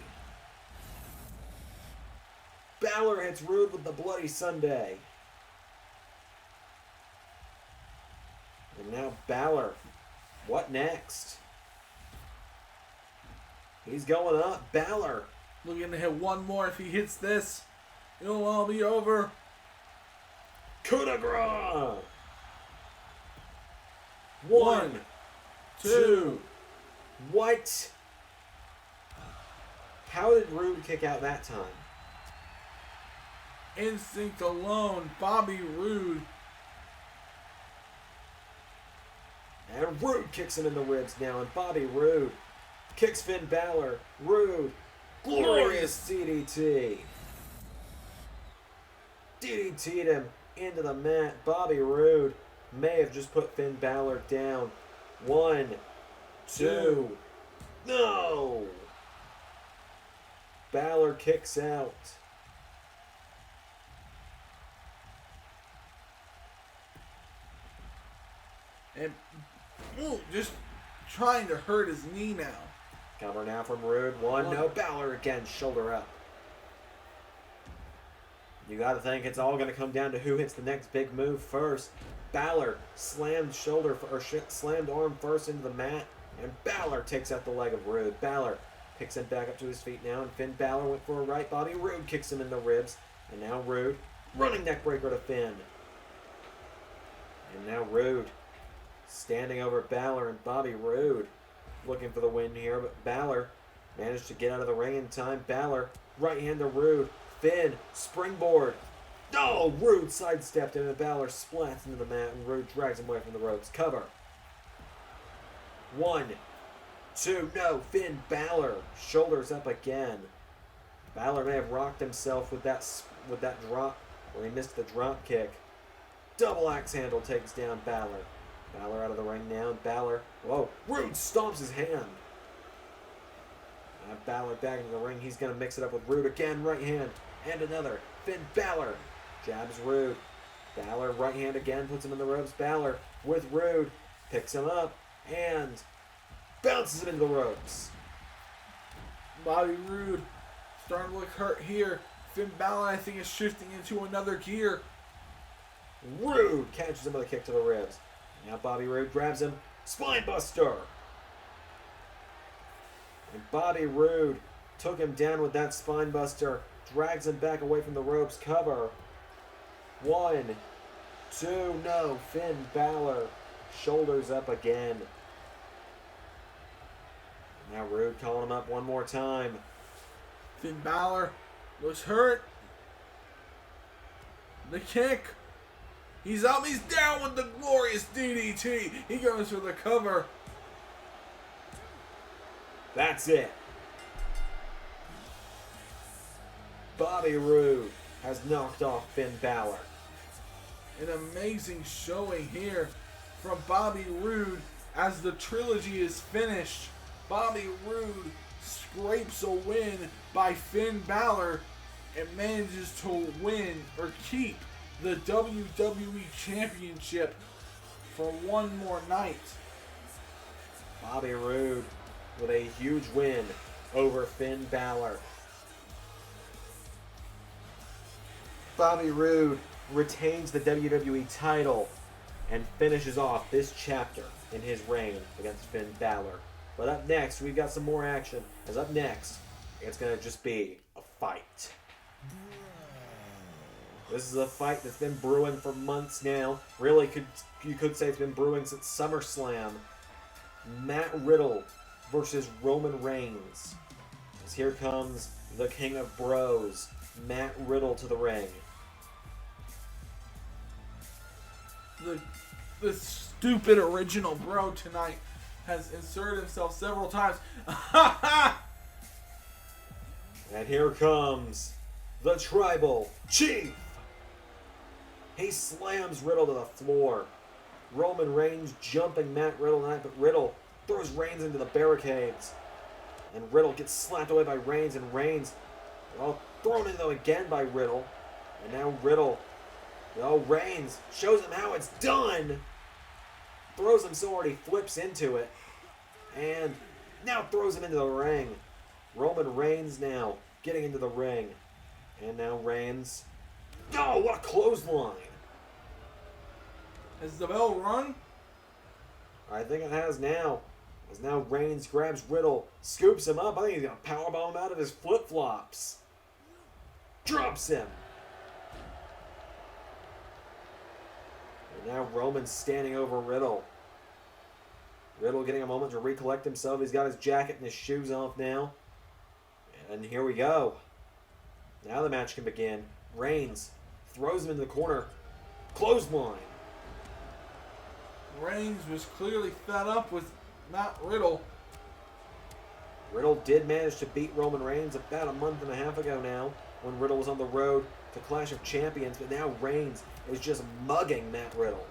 Balor hits Roode with the Bloody Sunday. And now Balor. What next? He's going up. Balor. Looking to hit one more. If he hits this, it'll all be over. Coup de grace. 1, 2. What? How did Roode kick out that time? Instinct alone. Bobby Roode. And Roode kicks him in the ribs now, and Bobby Roode kicks Finn Balor. Roode, glorious DDT. DDT'd him into the mat. Bobby Roode may have just put Finn Balor down. 1, 2. No! Balor kicks out. And just trying to hurt his knee now. Cover now from Roode. 1, no. Balor again, shoulder up. You got to think it's all going to come down to who hits the next big move first. Balor slammed slammed arm first into the mat, and Balor takes out the leg of Roode. Balor picks him back up to his feet now, and Finn Balor went for a right. Bobby Roode kicks him in the ribs, and now Roode running neck breaker to Finn. And now Roode standing over Balor, and Bobby Roode looking for the win here, but Balor managed to get out of the ring in time. Balor right hand to Roode. Finn springboard. No, Roode sidestepped him, and Balor splats into the mat, and Roode drags him away from the ropes. Cover. 1, 2, no, Finn Balor, shoulders up again. Balor may have rocked himself with that drop, where he missed the drop kick. Double axe handle takes down Balor. Balor out of the ring now, and Balor, whoa, Roode stomps his hand. Balor back into the ring, he's going to mix it up with Roode again, right hand, and another. Finn Balor jabs Roode. Balor right hand again, puts him in the ropes. Balor with Roode, picks him up, and bounces him into the ropes. Bobby Roode starting to look hurt here. Finn Balor, I think, is shifting into another gear. Roode catches him with a kick to the ribs. Now Bobby Roode grabs him. Spine buster. And Bobby Roode took him down with that spine buster. Drags him back away from the ropes. Cover. 1, 2, no. Finn Balor. Shoulders up again. Now Roode calling him up one more time. Finn Balor looks hurt. The kick. He's up. He's down with the glorious DDT. He goes for the cover. That's it. Bobby Roode has knocked off Finn Balor. An amazing showing here from Bobby Roode as the trilogy is finished. Bobby Roode scrapes a win by Finn Balor and manages to win or keep the WWE Championship for one more night. Bobby Roode with a huge win over Finn Balor. Bobby Roode retains the WWE title and finishes off this chapter in his reign against Finn Balor. But up next, we've got some more action. As up next, it's going to just be a fight. This is a fight that's been brewing for months now. Really, you could say it's been brewing since SummerSlam. Matt Riddle versus Roman Reigns. As here comes the King of Bros, Matt Riddle, to the ring. The stupid original bro tonight has inserted himself several times. And here comes the Tribal Chief. He slams Riddle to the floor. Roman Reigns jumping Matt Riddle tonight, but Riddle throws Reigns into the barricades. And Riddle gets slapped away by Reigns, and Reigns, thrown in though again by Riddle. And now Riddle, Reigns shows him how it's done. Throws him so hard he flips into it. And now throws him into the ring. Roman Reigns now getting into the ring. And now Reigns. Oh, what a clothesline. Has the bell rung? I think it has now. As now Reigns grabs Riddle, scoops him up. I think he's going to powerbomb him out of his flip-flops. Drops him. And now Roman's standing over Riddle. Riddle getting a moment to recollect himself. He's got his jacket and his shoes off now. And here we go. Now the match can begin. Reigns throws him into the corner. Clothesline. Reigns was clearly fed up with Matt Riddle. Riddle did manage to beat Roman Reigns about a month and a half ago now, when Riddle was on the road to Clash of Champions, but now Reigns is just mugging Matt Riddle.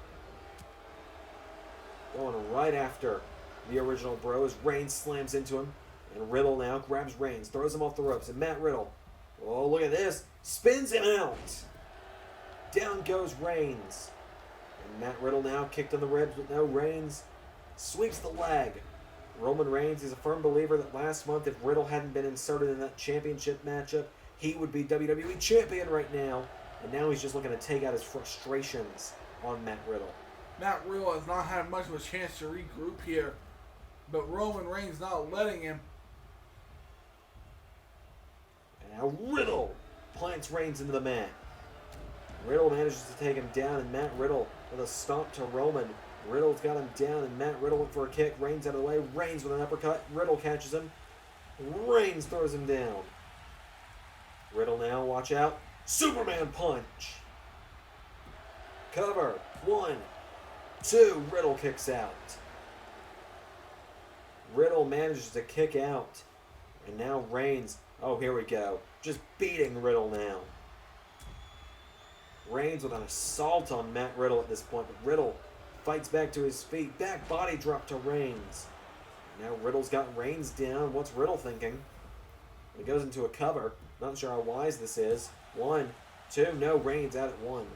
Going right after the original bros. Reigns slams into him, and Riddle now grabs Reigns, throws him off the ropes, and Matt Riddle, oh look at this, spins him out. Down goes Reigns. And Matt Riddle now kicked in the ribs, but no, Reigns sweeps the leg. Roman Reigns is a firm believer that last month, if Riddle hadn't been inserted in that championship matchup, he would be WWE Champion right now. And now he's just looking to take out his frustrations on Matt Riddle. Matt Riddle has not had much of a chance to regroup here, but Roman Reigns not letting him. And now Riddle plants Reigns into the mat. Riddle manages to take him down, and Matt Riddle with a stomp to Roman. Riddle's got him down, and Matt Riddle went for a kick. Reigns out of the way. Reigns with an uppercut. Riddle catches him. Reigns throws him down. Riddle now, watch out. Superman punch. Cover. 1, 2. Riddle kicks out. Riddle manages to kick out. And now Reigns, oh, here we go, just beating Riddle now. Reigns with an assault on Matt Riddle at this point, but Riddle fights back to his feet. Back body drop to Reigns. Now Riddle's got Reigns down. What's Riddle thinking? He goes into a cover. Not sure how wise this is. 1, 2, no, Reigns out at 1. And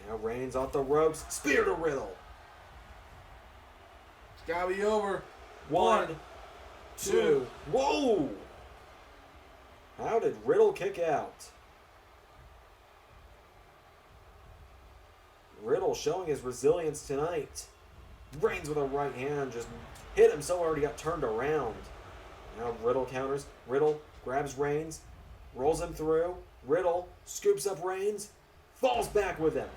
now Reigns off the ropes. Spear to Riddle. It's gotta be over. 1, 2. Whoa! How did Riddle kick out? Riddle showing his resilience tonight. Reigns with a right hand just hit him so hard he got turned around. Now Riddle counters. Riddle grabs Reigns, rolls him through. Riddle scoops up Reigns, falls back with him.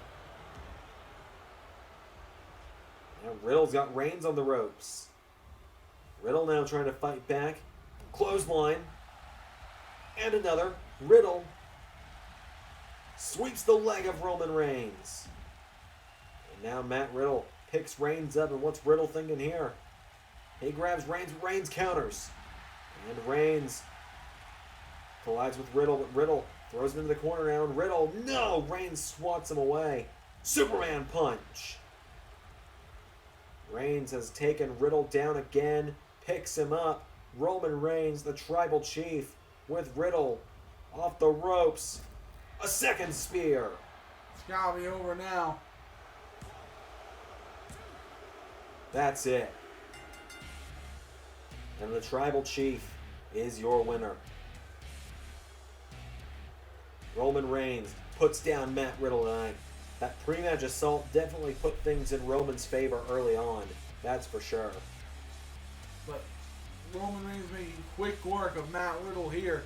Now Riddle's got Reigns on the ropes. Riddle now trying to fight back. Clothesline. And another. Riddle sweeps the leg of Roman Reigns. And now Matt Riddle picks Reigns up, and what's Riddle thinking here? He grabs Reigns, Reigns counters. And Reigns collides with Riddle, but Riddle throws him into the corner now, and Riddle, no! Reigns swats him away. Superman punch. Reigns has taken Riddle down again, picks him up. Roman Reigns, the tribal chief, with Riddle off the ropes. A second spear. It's gotta be over now. That's it. And the tribal chief is your winner. Roman Reigns puts down Matt Riddle tonight. That pre-match assault definitely put things in Roman's favor early on. That's for sure. But Roman Reigns making quick work of Matt Riddle here.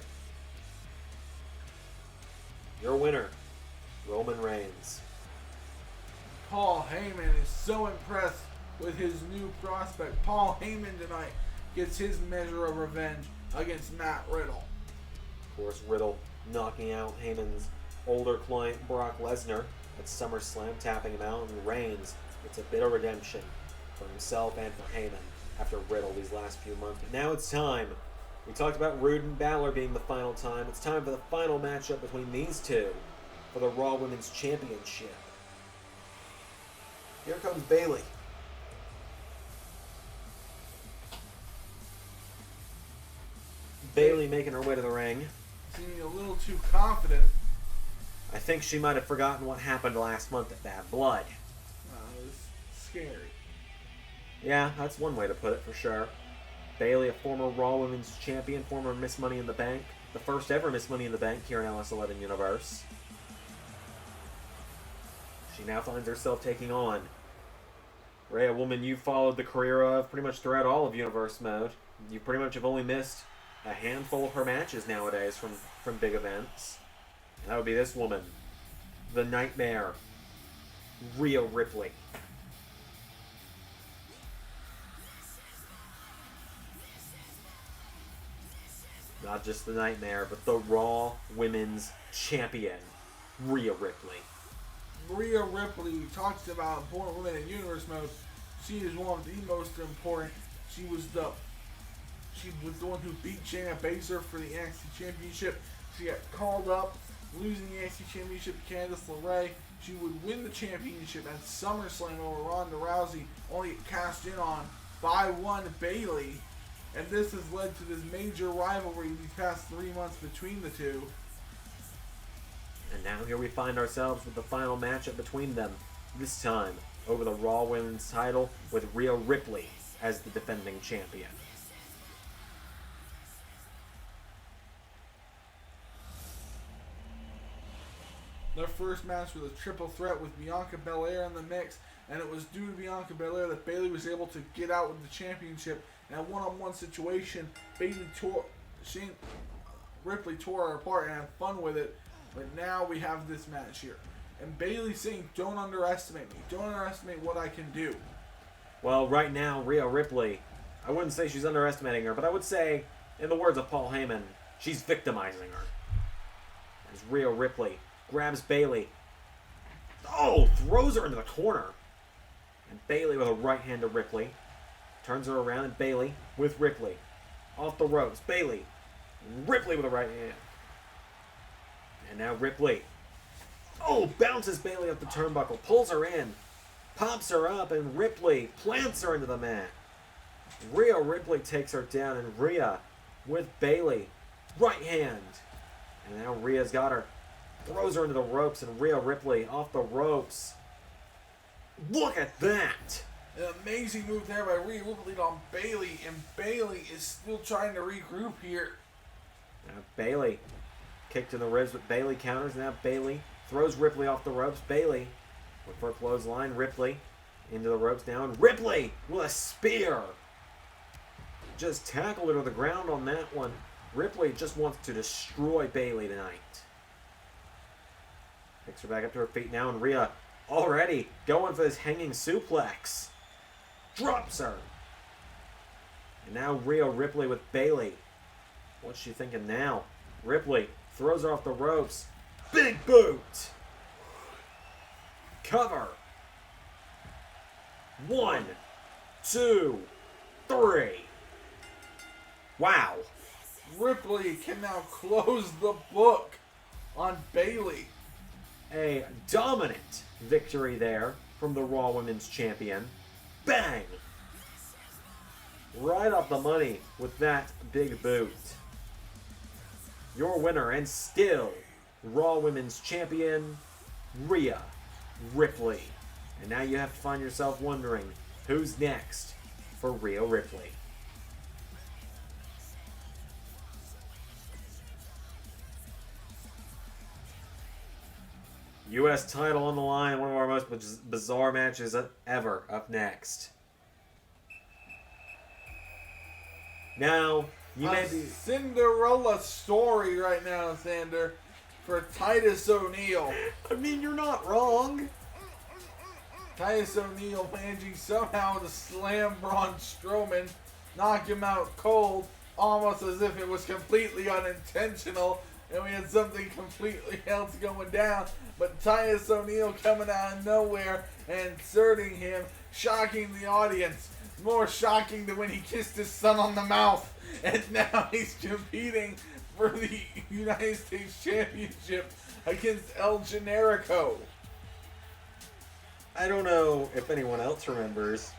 Your winner, Roman Reigns. Paul Heyman is so impressed with his new prospect. Paul Heyman tonight gets his measure of revenge against Matt Riddle. Of course, Riddle knocking out Heyman's older client Brock Lesnar at SummerSlam, tapping him out, and Reigns gets a bit of redemption for himself and for Heyman after Riddle these last few months. But now it's time. We talked about Roode and Balor being the final time. It's time for the final matchup between these two for the Raw Women's Championship. Here comes Bayley. Bayley making her way to the ring. Seeming a little too confident. I think she might have forgotten what happened last month at Bad Blood. It was scary. Yeah, that's one way to put it for sure. Bayley, a former Raw Women's Champion, former Miss Money in the Bank, the first ever Miss Money in the Bank here in LS11 Universe. She now finds herself taking on Rhea, a woman you followed the career of pretty much throughout all of Universe Mode. You pretty much have only missed a handful of her matches nowadays from big events. And that would be this woman, the Nightmare, Rhea Ripley. Not just the Nightmare, but the Raw Women's Champion, Rhea Ripley. Rhea Ripley talks about important women in Universe Mode. She is one of the most important. She was the one who beat Shayna Baszler for the NXT Championship. She got called up, losing the NXT Championship to Candice LeRae. She would win the championship at SummerSlam over Ronda Rousey, only get cast in on by one Bayley. And this has led to this major rivalry these past 3 months between the two. And now here we find ourselves with the final matchup between them. This time over the Raw Women's title with Rhea Ripley as the defending champion. Their first match was a triple threat with Bianca Belair in the mix, and it was due to Bianca Belair that Bayley was able to get out with the championship. In a one-on-one situation, Ripley tore her apart and had fun with it, but now we have this match here. And Bayley saying, don't underestimate me. Don't underestimate what I can do. Well, right now, Rhea Ripley, I wouldn't say she's underestimating her, but I would say, in the words of Paul Heyman, she's victimizing her. As Rhea Ripley grabs Bayley. Oh, throws her into the corner. And Bayley with a right hand to Ripley. Turns her around, and Bayley with Ripley. Off the ropes. Bayley. Ripley with a right hand. And now Ripley. Oh, bounces Bayley up the turnbuckle. Pulls her in. Pops her up, and Ripley plants her into the mat. Rhea Ripley takes her down, and Rhea with Bayley. Right hand. And now Rhea's got her. Throws her into the ropes, and Rhea Ripley off the ropes. Look at that! An amazing move there by Rhea Ripley on Bayley, and Bayley is still trying to regroup here. Now Bayley kicked in the ribs, but Bayley counters. Now Bayley throws Ripley off the ropes. Bayley with her clothesline. Ripley into the ropes now, and Ripley with a spear. Just tackled her to the ground on that one. Ripley just wants to destroy Bayley tonight. Picks her back up to her feet now, and Rhea already going for this hanging suplex. Drops her. And now Rhea Ripley with Bayley. What's she thinking now? Ripley throws her off the ropes. Big boot. Cover. 1, 2, 3. Wow. Ripley can now close the book on Bayley. A dominant victory there from the Raw Women's Champion. Bang! Right off the money with that big boot. Your winner and still Raw Women's Champion, Rhea Ripley. And now you have to find yourself wondering who's next for Rhea Ripley. U.S. title on the line, one of our most bizarre matches ever up next. Now, you may be... Cinderella story right now, Sander, for Titus O'Neil. I mean, you're not wrong. Titus O'Neil managing somehow to slam Braun Strowman, knock him out cold, almost as if it was completely unintentional, and we had something completely else going down. But Titus O'Neil coming out of nowhere and inserting him, shocking the audience. More shocking than when he kissed his son on the mouth. And now he's competing for the United States Championship against El Generico. I don't know if anyone else remembers,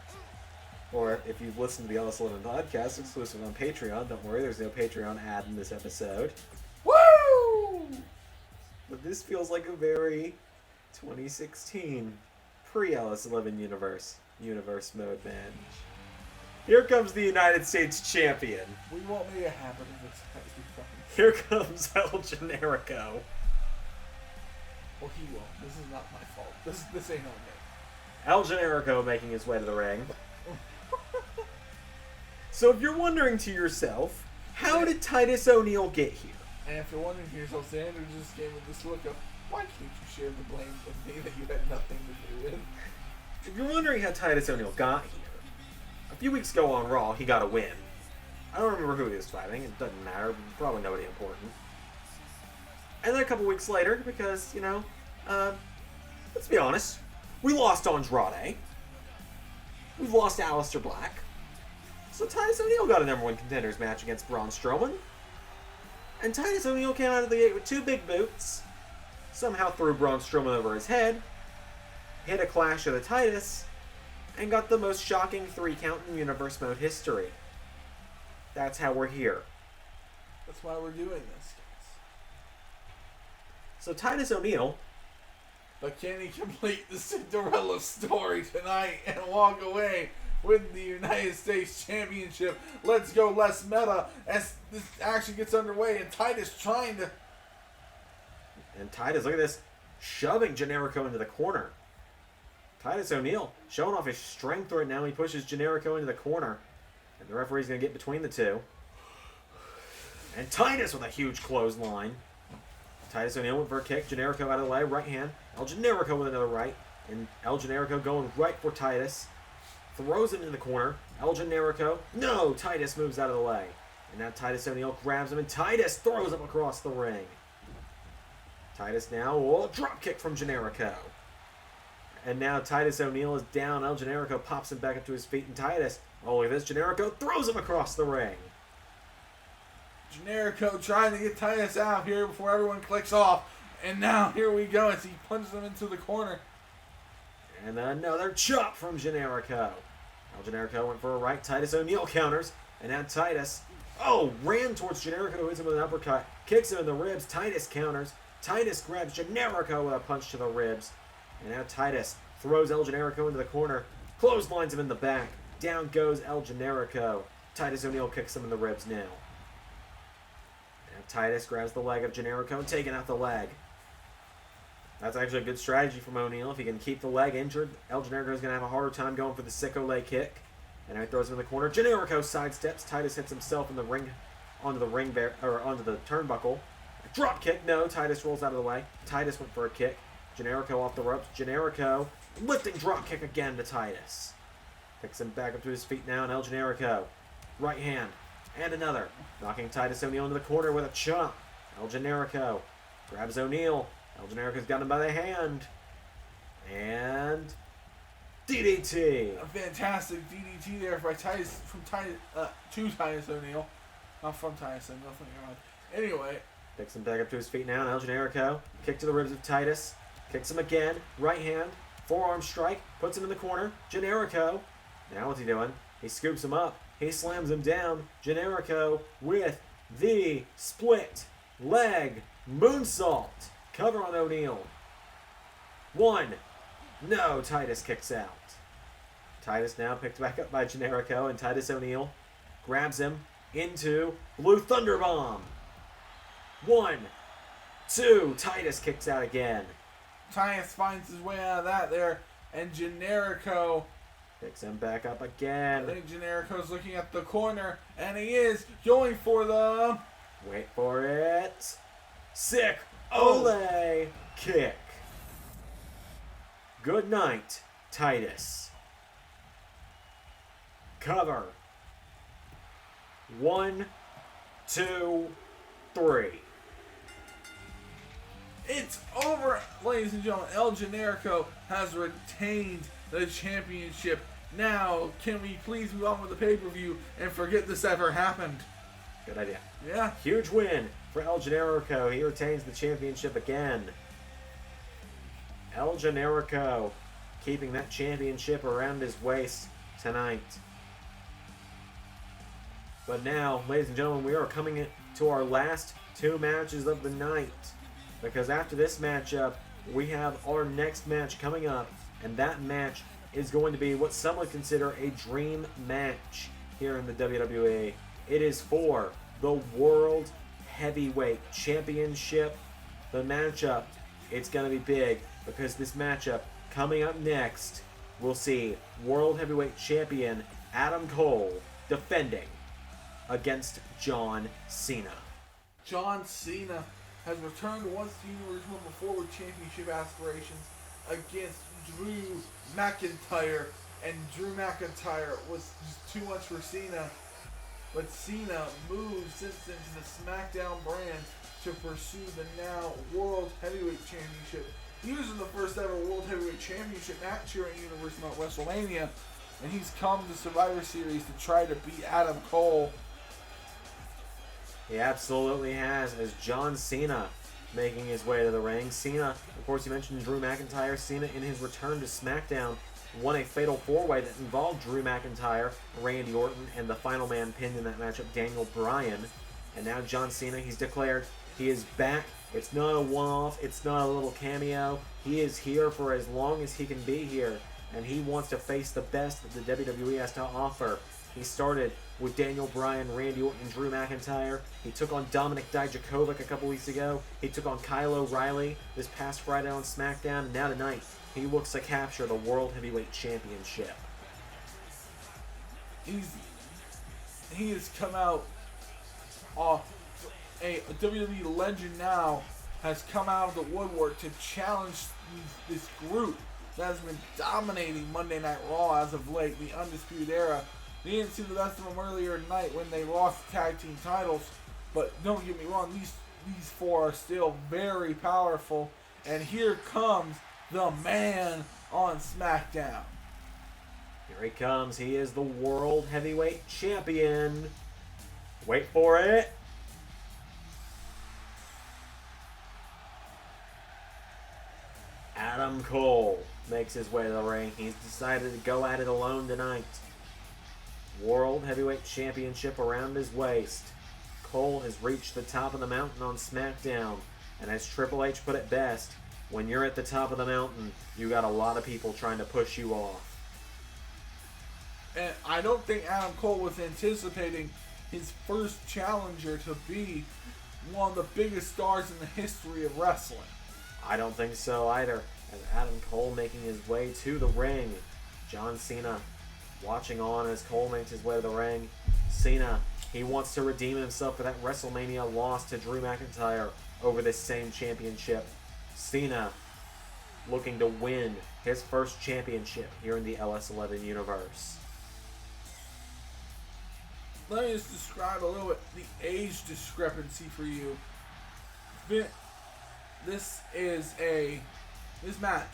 or if you've listened to the LS11 podcast exclusive on Patreon. Don't worry, there's no Patreon ad in this episode. Woo! But this feels like a very 2016 pre-LS11 Universe mode match. Here comes the United States Champion. We won't make it happen if it's actually fun. Here comes El Generico. Well, he won't. This is not my fault. This ain't on me. El Generico making his way to the ring. So if you're wondering to yourself, how did Titus O'Neil get here? And if you're wondering to yourself, Xander just gave me this look of, why can't you share the blame with me that you had nothing to do with? If you're wondering how Titus O'Neil got here, a few weeks ago on Raw, he got a win. I don't remember who he was fighting. It doesn't matter. Probably nobody important. And then a couple weeks later, because, let's be honest, we lost Andrade. We've lost Aleister Black. So Titus O'Neil got a #1 contenders match against Braun Strowman. And Titus O'Neil came out of the gate with 2 big boots. Somehow threw Braun Strowman over his head. Hit a Clash of the Titus. And got the most shocking 3 count in Universe Mode history. That's how we're here. That's why we're doing this, guys. So Titus O'Neil... But can he complete the Cinderella story tonight and walk away with the United States Championship? Let's go, Les Meta, as this action gets underway, and Titus trying to... And Titus, look at this, shoving Generico into the corner. Titus O'Neil showing off his strength right now. He pushes Generico into the corner. And the referee's going to get between the two. And Titus with a huge clothesline. Titus O'Neil went for a kick. Generico out of the way. Right hand. El Generico with another right. And El Generico going right for Titus. Throws him in the corner. El Generico. No! Titus moves out of the way. And now Titus O'Neil grabs him. And Titus throws him across the ring. Titus now. Oh, drop kick from Generico. And now Titus O'Neil is down. El Generico pops him back up to his feet. And Titus Oh, look at this. Generico throws him across the ring. Generico trying to get Titus out here before everyone clicks off. And now here we go as he punches him into the corner. And another chop from Generico. Now Generico went for a right. Titus O'Neil counters. And now Titus, ran towards Generico, hits him with an uppercut. Kicks him in the ribs. Titus counters. Titus grabs Generico with a punch to the ribs. And now Titus throws El Generico into the corner. Clotheslines him in the back. Down goes El Generico. Titus O'Neil kicks him in the ribs now. And Titus grabs the leg of Generico, taking out the leg. That's actually a good strategy from O'Neil. If he can keep the leg injured, El Generico is going to have a harder time going for the sicko leg kick. And now he throws him in the corner. Generico sidesteps. Titus hits himself in the ring, onto the turnbuckle. Drop kick. No. Titus rolls out of the way. Titus went for a kick. Generico off the ropes. Generico lifting drop kick again to Titus. Picks him back up to his feet now, and El Generico. Right hand. And another. Knocking Titus O'Neil into the corner with a chop. El Generico grabs O'Neil. El Generico's got him by the hand. And DDT. A fantastic DDT there by Titus to Titus O'Neil. Not from Titus O'Neil, nothing wrong. Anyway. Picks him back up to his feet now, and El Generico. Kick to the ribs of Titus. Kicks him again. Right hand. Forearm strike. Puts him in the corner. Generico. Now what's he doing? He scoops him up. He slams him down. Generico with the split leg moonsault. Cover on O'Neil. 1. No, Titus kicks out. Titus now picked back up by Generico, and Titus O'Neil grabs him into Blue Thunder Bomb. 1, 2, Titus kicks out again. Titus finds his way out of that there, and Generico picks him back up again. I think Generico's looking at the corner, and he is going for the... Wait for it. Sick Ole kick. Good night, Titus. Cover. 1, 2, 3. It's over, ladies and gentlemen. El Generico has retained the championship. Now, can we please move on with the pay-per-view and forget this ever happened? Good idea. Yeah. Huge win for El Generico. He retains the championship again. El Generico keeping that championship around his waist tonight. But now, ladies and gentlemen, we are coming to our last 2 matches of the night. Because after this matchup, we have our next match coming up. And that match is going to be what some would consider a dream match here in the WWE. It is for the World Heavyweight Championship. The matchup, it's going to be big because this matchup coming up next, we'll see World Heavyweight Champion Adam Cole defending against John Cena. John Cena has returned once the Universe number 4 with championship aspirations against Drew McIntyre, and Drew McIntyre was just too much for Cena, but Cena moved since into the Smackdown brand to pursue the now World Heavyweight Championship. He was in the first ever World Heavyweight Championship match here in Universe Mount WrestleMania, and he's come to Survivor Series to try to beat Adam Cole. He absolutely has, as John Cena making his way to the ring. Cena, of course, you mentioned Drew McIntyre. Cena, in his return to SmackDown, won a fatal 4-way that involved Drew McIntyre, Randy Orton, and the final man pinned in that matchup, Daniel Bryan. And now John Cena, he's declared he is back. It's not a one-off. It's not a little cameo. He is here for as long as he can be here, and he wants to face the best that the WWE has to offer. He started with Daniel Bryan, Randy Orton, and Drew McIntyre. He took on Dominik Dijakovic a couple weeks ago. He took on Kyle O'Reilly this past Friday on SmackDown. And now tonight, he looks to capture the World Heavyweight Championship. He has come out a WWE legend now, has come out of the woodwork to challenge this group that has been dominating Monday Night Raw as of late, the Undisputed Era. They didn't see the best of them earlier tonight when they lost the tag team titles, but don't get me wrong, these 4 are still very powerful. And here comes the man on SmackDown. Here Here he comes. He is the World Heavyweight Champion. Wait for it. Adam Cole makes his way to the ring. He's decided to go at it alone tonight. World Heavyweight Championship around his waist. Cole has reached the top of the mountain on Smackdown. And as Triple H put it best, when you're at the top of the mountain, you got a lot of people trying to push you off. And I don't think Adam Cole was anticipating his first challenger to be one of the biggest stars in the history of wrestling. I don't think so either. As Adam Cole making his way to the ring. John Cena watching on as Cole makes his way to the ring. Cena, he wants to redeem himself for that WrestleMania loss to Drew McIntyre over this same championship. Cena looking to win his first championship here in the LS11 Universe. Let me just describe a little bit the age discrepancy for you. This match.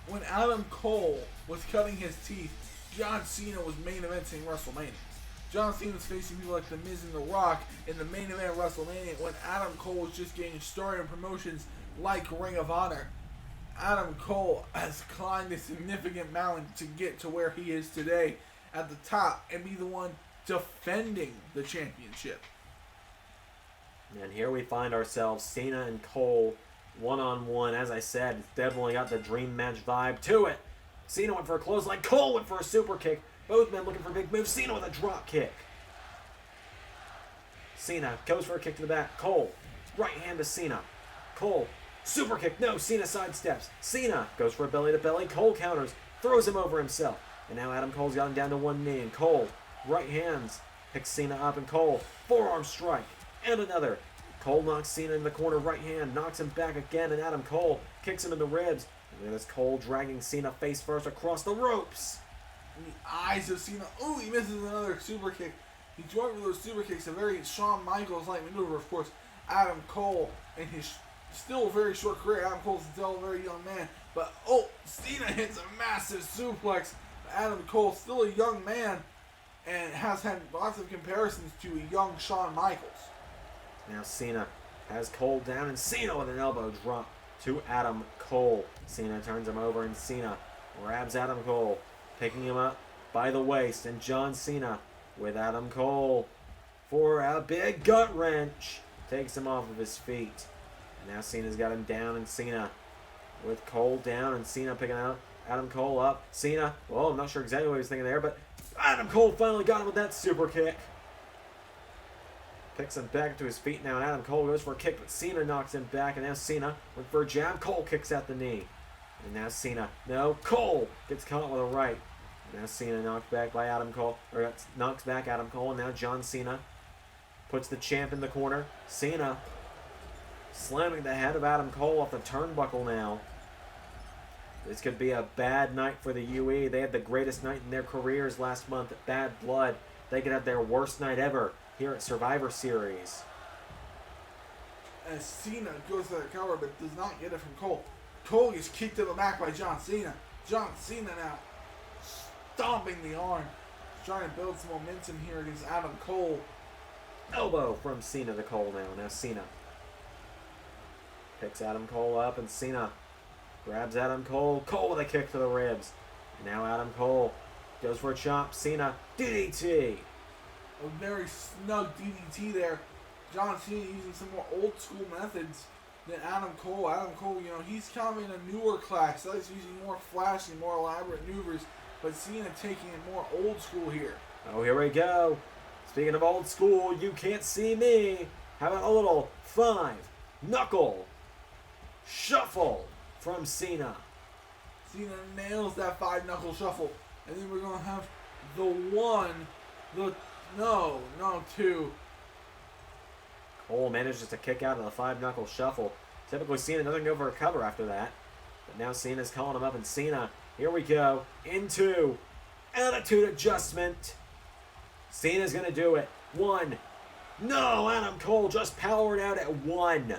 When Adam Cole was cutting his teeth, John Cena was main eventing WrestleMania. John Cena was facing people like The Miz and The Rock in the main event of WrestleMania when Adam Cole was just getting started in promotions like Ring of Honor. Adam Cole has climbed a significant mountain to get to where he is today at the top and be the one defending the championship. And here we find ourselves, Cena and Cole, one-on-one. As I said, it's definitely got the dream match vibe to it. Cena went for a clothesline, Cole went for a super kick. Both men looking for big moves. Cena with a drop kick. Cena goes for a kick to the back. Cole, right hand to Cena. Cole, super kick. No, Cena sidesteps. Cena goes for a belly to belly. Cole counters, throws him over himself. And now Adam Cole's gotten down to one knee. And Cole, right hands, picks Cena up. And Cole, forearm strike. And another. Cole knocks Cena in the corner, right hand, knocks him back again. And Adam Cole kicks him in the ribs. And there's Cole dragging Cena face first across the ropes. In the eyes of Cena. Oh, he misses another super kick. He joined with those super kicks, a very Shawn Michaels-like maneuver, of course. Adam Cole, in his still very short career, Adam Cole's still a very young man. But, oh, Cena hits a massive suplex. Adam Cole, still a young man, and has had lots of comparisons to a young Shawn Michaels. Now Cena has Cole down, and Cena with an elbow drop to Adam Cole. Cena turns him over, and Cena grabs Adam Cole, picking him up by the waist, and John Cena with Adam Cole for a big gut wrench. Takes him off of his feet. And now Cena's got him down, and Cena with Cole down, and Cena picking out Adam Cole up. Cena, well, I'm not sure exactly what he was thinking there, but Adam Cole finally got him with that super kick. Picks him back to his feet now, and Adam Cole goes for a kick, but Cena knocks him back, and now Cena went for a jab. Cole kicks out the knee. And now Cena, no, Cole gets caught with a right. Now Cena knocked back by Adam Cole, or knocks back Adam Cole, and now John Cena puts the champ in the corner. Cena slamming the head of Adam Cole off the turnbuckle now. This could be a bad night for the UE. They had the greatest night in their careers last month at Bad Blood. They could have their worst night ever here at Survivor Series. As Cena goes for the cover, but does not get it from Cole. Cole gets kicked in the back by John Cena. John Cena now stomping the arm. Trying to build some momentum here against Adam Cole. Elbow from Cena to Cole now. Now Cena picks Adam Cole up, and Cena grabs Adam Cole. Cole with a kick to the ribs. Now Adam Cole goes for a chop. Cena, DDT. A very snug DDT there. John Cena using some more old school methods than Adam Cole. Adam Cole, you know, he's kind of in a newer class. So he's using more flashy, more elaborate maneuvers. But Cena taking it more old school here. Oh, here we go. Speaking of old school, you can't see me. How about a little 5-knuckle shuffle from Cena? Cena nails that 5-knuckle shuffle. And then we're going to have the one, the, no, two. Cole manages to kick out of the 5-knuckle shuffle. Typically Cena doesn't go for a cover after that. But now Cena's calling him up, and Cena, here we go, into attitude adjustment. Cena's going to do it. 1. No, Adam Cole just powered out at 1.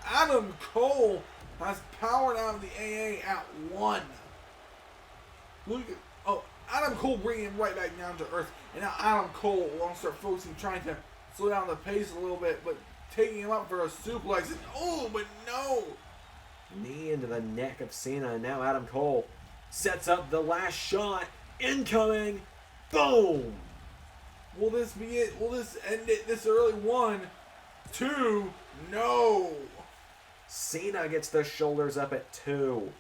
Adam Cole has powered out of the AA at 1. Look at, oh, Adam Cole bringing him right back down to earth. And now Adam Cole will start focusing, trying to slow down the pace a little bit, but taking him up for a suplex. And, oh, but no! Knee into the neck of Cena, and now Adam Cole sets up the last shot. Incoming! Boom! Will this be it? Will this end it this early? 1, 2, no! Cena gets the shoulders up at 2.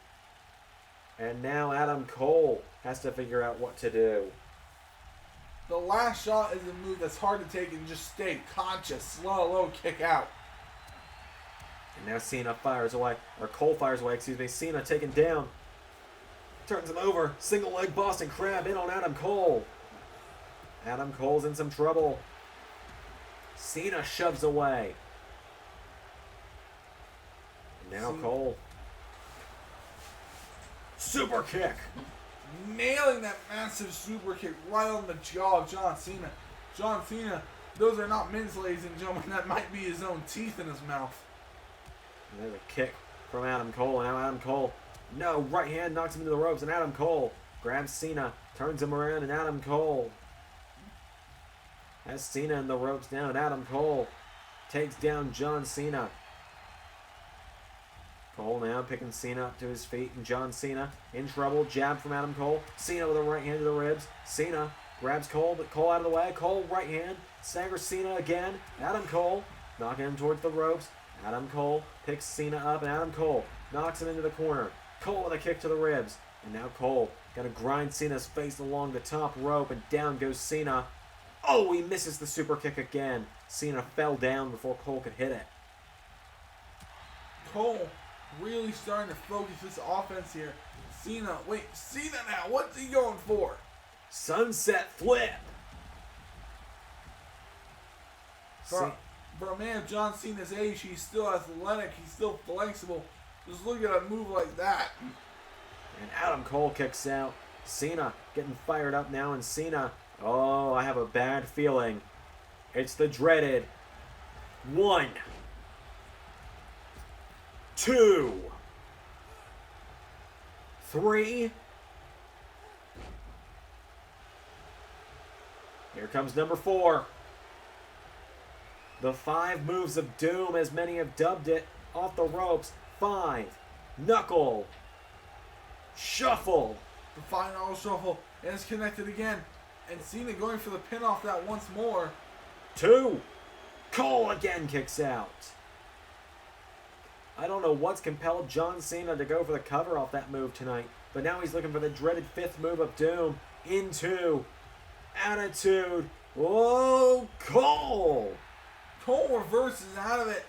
And now Adam Cole has to figure out what to do. The last shot is a move that's hard to take and just stay conscious. Slow, low kick out. And now Cena fires away, or Cole fires away, excuse me. Cena taken down. Turns him over. Single leg Boston Crab in on Adam Cole. Adam Cole's in some trouble. Cena shoves away. And now Cole. Super kick. Nailing that massive super kick right on the jaw of John Cena. John Cena, those are not mints, ladies and gentlemen. That might be his own teeth in his mouth. And there's a kick from Adam Cole. And now Adam Cole. No, right hand knocks him into the ropes. And Adam Cole grabs Cena, turns him around, and Adam Cole has Cena in the ropes now. And Adam Cole takes down John Cena. Cole now picking Cena up to his feet, and John Cena in trouble. Jab from Adam Cole. Cena with a right hand to the ribs. Cena grabs Cole, but Cole out of the way. Cole right hand. Staggers Cena again. Adam Cole knocking him towards the ropes. Adam Cole picks Cena up, and Adam Cole knocks him into the corner. Cole with a kick to the ribs. And now Cole gonna grind Cena's face along the top rope, and down goes Cena. Oh, he misses the super kick again. Cena fell down before Cole could hit it. Cole really starting to focus this offense here. Cena now, what's he going for? Sunset flip. For a man of John Cena's age, he's still athletic, he's still flexible. Just look at a move like that. And Adam Cole kicks out. Cena getting fired up now, and Cena, oh, I have a bad feeling. It's the dreaded 1, 2, 3. Here comes number 4. The 5 moves of doom, as many have dubbed it, off the ropes. 5. Knuckle. Shuffle. The final shuffle, and it's connected again. And Cena going for the pin off that once more. 2. Cole again kicks out. I don't know what's compelled John Cena to go for the cover off that move tonight, but now he's looking for the dreaded 5th move of doom. Into Attitude. Oh, Cole! Cole reverses out of it.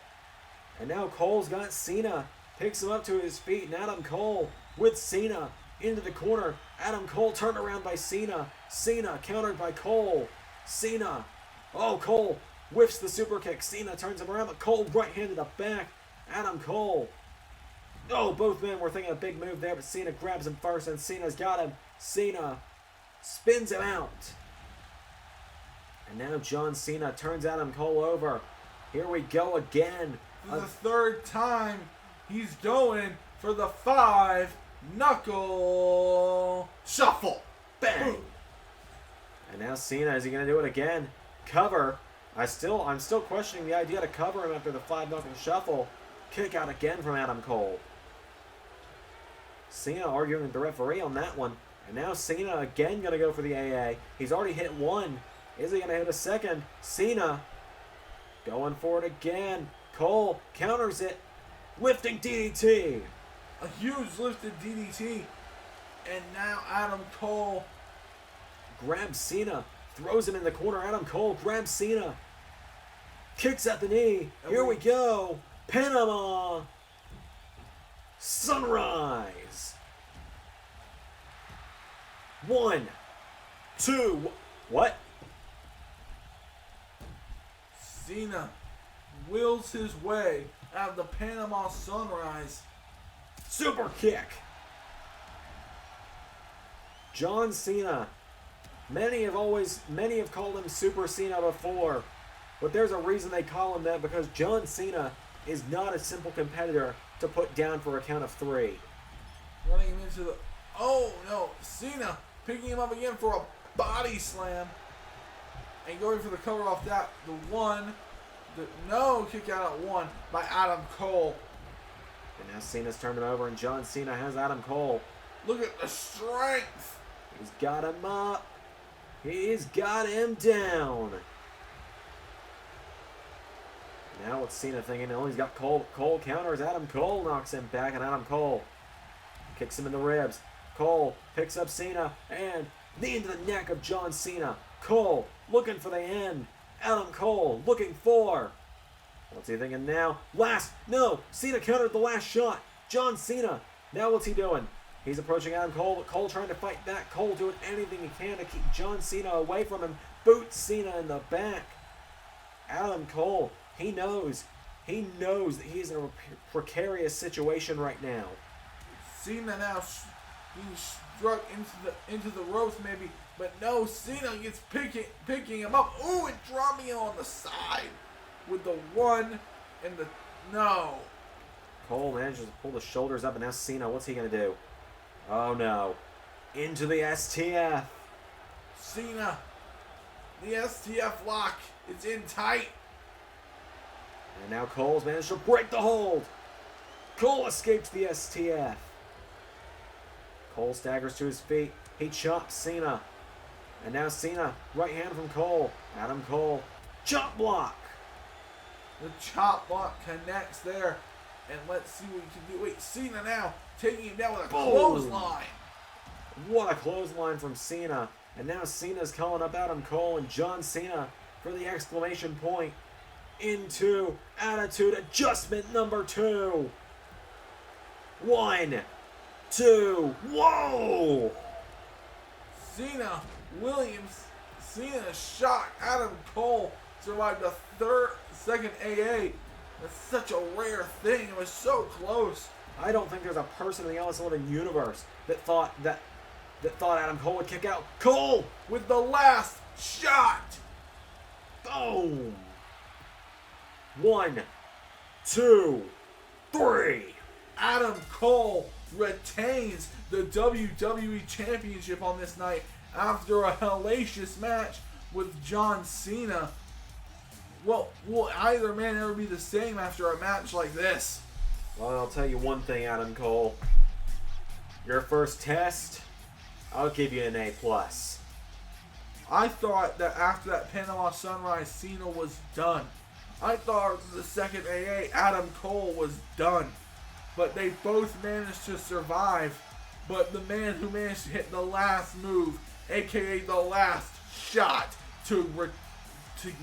And now Cole's got Cena. Picks him up to his feet, and Adam Cole with Cena into the corner. Adam Cole turned around by Cena. Cena countered by Cole. Cena. Oh, Cole whiffs the super kick. Cena turns him around, but Cole right-handed up back. Adam Cole. Oh, both men were thinking a big move there, but Cena grabs him first, and Cena's got him. Cena spins him out. And now John Cena turns Adam Cole over. Here we go again. For the 3rd time, he's going for the 5 knuckle shuffle. Bang! And now Cena, is he going to do it again? Cover. I'm still questioning the idea to cover him after the 5 knuckle shuffle. Kick out again from Adam Cole. Cena arguing with the referee on that one. And now Cena again going to go for the AA. He's already hit 1. Is he going to hit a 2nd? Cena going for it again. Cole counters it. Lifting DDT. A huge lifted DDT. And now Adam Cole grabs Cena. Throws him in the corner. Adam Cole grabs Cena. Kicks at the knee. Here we go. Panama Sunrise. 1, 2. What? Cena wills his way out of the Panama Sunrise. Super kick. John Cena. Many have called him Super Cena before, but there's a reason they call him that, because John Cena is not a simple competitor to put down for a count of 3. Running him into the... Oh no, Cena picking him up again for a body slam. And going for the cover off that. No kick out at 1 by Adam Cole. And now Cena's turning over, and John Cena has Adam Cole. Look at the strength. He's got him up. He's got him down. Now what's Cena thinking? Oh, he's got Cole. Cole counters. Adam Cole knocks him back, and Adam Cole kicks him in the ribs. Cole picks up Cena, and knee into the neck of John Cena. Cole looking for the end. Adam Cole looking for. What's he thinking now? No! Cena countered the last shot. John Cena. Now what's he doing? He's approaching Adam Cole, but Cole trying to fight back. Cole doing anything he can to keep John Cena away from him. Boots Cena in the back. Adam Cole, he knows that he's in a precarious situation right now. Cena now, he struck into the ropes maybe, but no, Cena gets picking him up. Ooh, and dropping him on the side with the 1 and the no. Cole manages to pull the shoulders up, and now Cena, what's he going to do? Oh no. Into the STF. Cena, the STF lock is in tight. And now Cole's managed to break the hold. Cole escapes the STF. Cole staggers to his feet. He chops Cena. And now Cena, right hand from Cole. Adam Cole, chop block. The chop block connects there. And let's see what he can do. Wait, Cena now taking him down with a clothesline. What a clothesline from Cena. And now Cena's calling up Adam Cole and John Cena for the exclamation point into Attitude Adjustment number 2. 1, 2, whoa! Cena shocked. Adam Cole survived the second AA. That's such a rare thing. It was so close. I don't think there's a person in the LS11 universe that thought Adam Cole would kick out. Cole with the last shot. Boom. 1, 2, 3. Adam Cole retains the WWE Championship on this night after a hellacious match with John Cena. Well, will either man ever be the same after a match like this? Well, I'll tell you one thing, Adam Cole. Your first test, I'll give you an A+. I thought that after that Panama Sunrise, Cena was done. I thought the second AA, Adam Cole was done. But they both managed to survive. But the man who managed to hit the last move, aka the last shot, to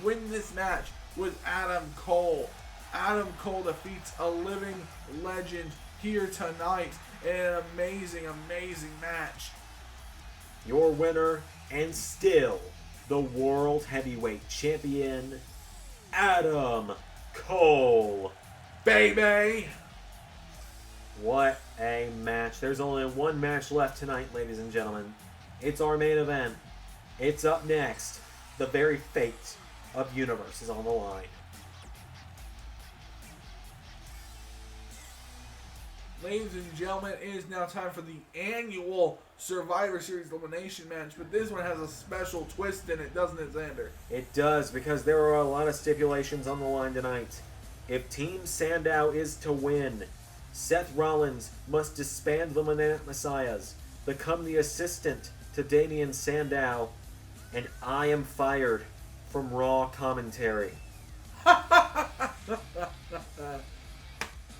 win this match was Adam Cole. Adam Cole defeats a living legend here tonight in an amazing, amazing match. Your winner, and still the World Heavyweight Champion, Adam Cole. Baby! What a match. There's only one match left tonight, ladies and gentlemen. It's our main event. It's up next. The very fate of Universe is on the line. Ladies and gentlemen, it is now time for the annual Survivor Series elimination match, but this one has a special twist in it, doesn't it, Xander? It does, because there are a lot of stipulations on the line tonight. If Team Sandow is to win, Seth Rollins must disband the Monanic Messiahs, become the assistant to Damian Sandow, and I am fired from Raw commentary.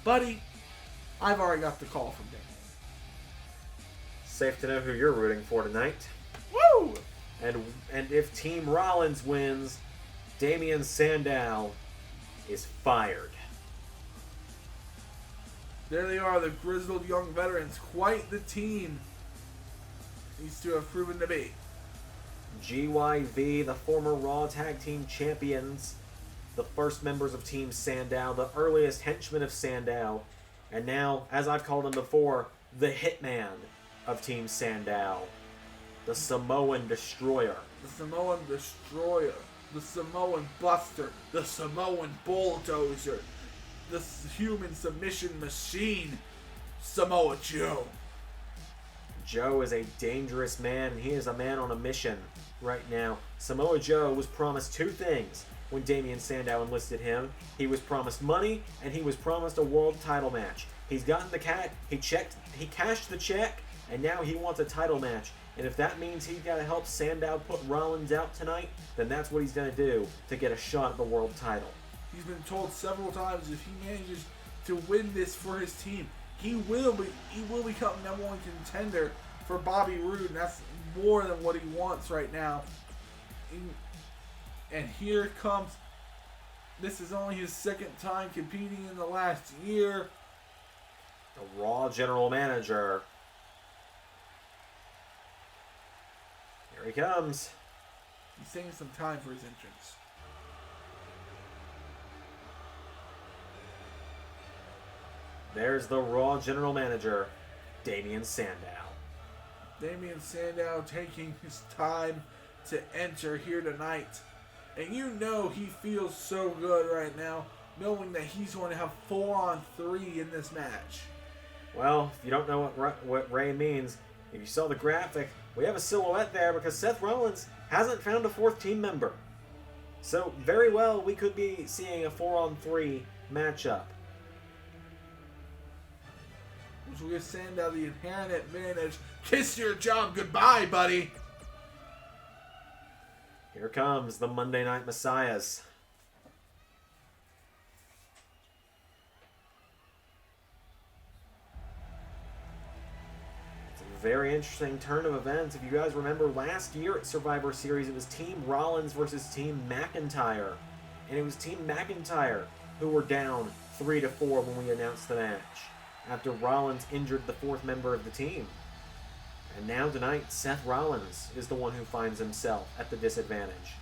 Buddy, I've already got the call from Damian. Safe to know who you're rooting for tonight. Woo! And if Team Rollins wins, Damian Sandow is fired. There they are, the grizzled young veterans. Quite the team these two have proven to be. GYV, the former Raw Tag Team Champions, the first members of Team Sandow, the earliest henchmen of Sandow, and now, as I've called him before, the Hitman of Team Sandow, the Samoan Destroyer. The Samoan Destroyer, the Samoan Buster, the Samoan Bulldozer, the Human Submission Machine, Samoa Joe. Joe is a dangerous man, and he is a man on a mission right now. Samoa Joe was promised two things when Damien Sandow enlisted him. He was promised money, and he was promised a world title match. He's gotten the he cashed the check, and now he wants a title match. And if that means he's got to help Sandow put Rollins out tonight, then that's what he's going to do to get a shot at the world title. He's been told several times if he manages to win this for his team, he will become number one contender for Bobby Roode, and that's more than what he wants right now. And here comes, this is only his second time competing in the last year. The Raw general manager. Here he comes. He's taking some time for his entrance. There's the Raw general manager, Damien Sandow. Damien Sandow taking his time to enter here tonight. And you know he feels so good right now, knowing that he's going to have 4-on-3 in this match. Well, if you don't know what Ray means, if you saw the graphic, we have a silhouette there because Seth Rollins hasn't found a fourth team member. So, very well, we could be seeing a 4-on-3 matchup. Which will give Sandow the inherent advantage. Kiss your job goodbye, buddy. Here comes the Monday Night Messiahs. It's a very interesting turn of events. If you guys remember last year at Survivor Series, it was Team Rollins versus Team McIntyre. And it was Team McIntyre who were down 3-4 when we announced the match, after Rollins injured the fourth member of the team. And now tonight, Seth Rollins is the one who finds himself at the disadvantage.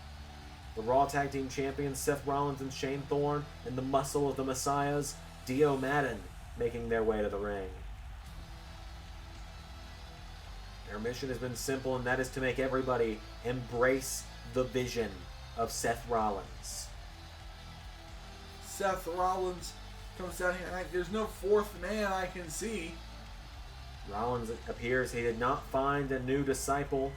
The Raw Tag Team Champions, Seth Rollins and Shane Thorne, and the muscle of the Messiahs, Dio Madden, making their way to the ring. Their mission has been simple, and that is to make everybody embrace the vision of Seth Rollins. Seth Rollins comes down here tonight. There's no fourth man I can see. Rollins, it appears he did not find a new disciple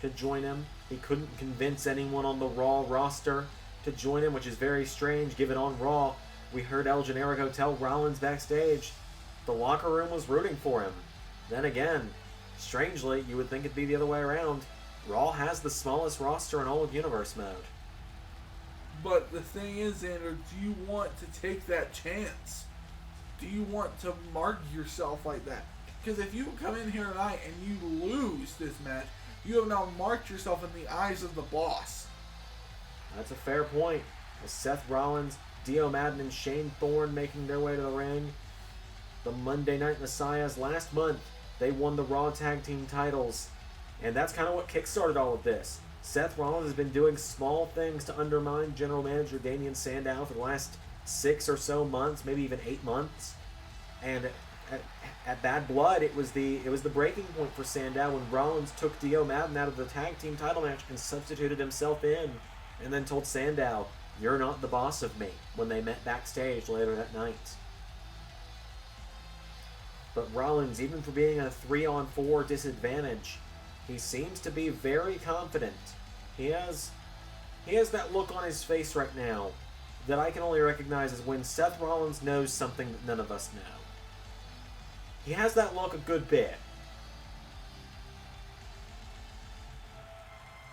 to join him. He couldn't convince anyone on the Raw roster to join him, which is very strange given on Raw we heard El Generico tell Rollins backstage the locker room was rooting for him. Then again, strangely, you would think it'd be the other way around. Raw has the smallest roster in all of Universe Mode. But the thing is, Xander, do you want to take that chance? Do you want to mark yourself like that? Because if you come in here tonight and you lose this match, you have now marked yourself in the eyes of the boss. That's a fair point. With Seth Rollins, Dio Madden, and Shane Thorne making their way to the ring. The Monday Night Messiahs last month, they won the Raw Tag Team titles. And that's kind of what kickstarted all of this. Seth Rollins has been doing small things to undermine General Manager Damien Sandow for the last 6 or so months, maybe even 8 months. And at Bad Blood, it was the breaking point for Sandow when Rollins took Dio Madden out of the tag team title match and substituted himself in, and then told Sandow, "You're not the boss of me," when they met backstage later that night. But Rollins, even for being a 3-on-4 disadvantage, he seems to be very confident. He has that look on his face right now that I can only recognize as when Seth Rollins knows something that none of us know. He has that look a good bit.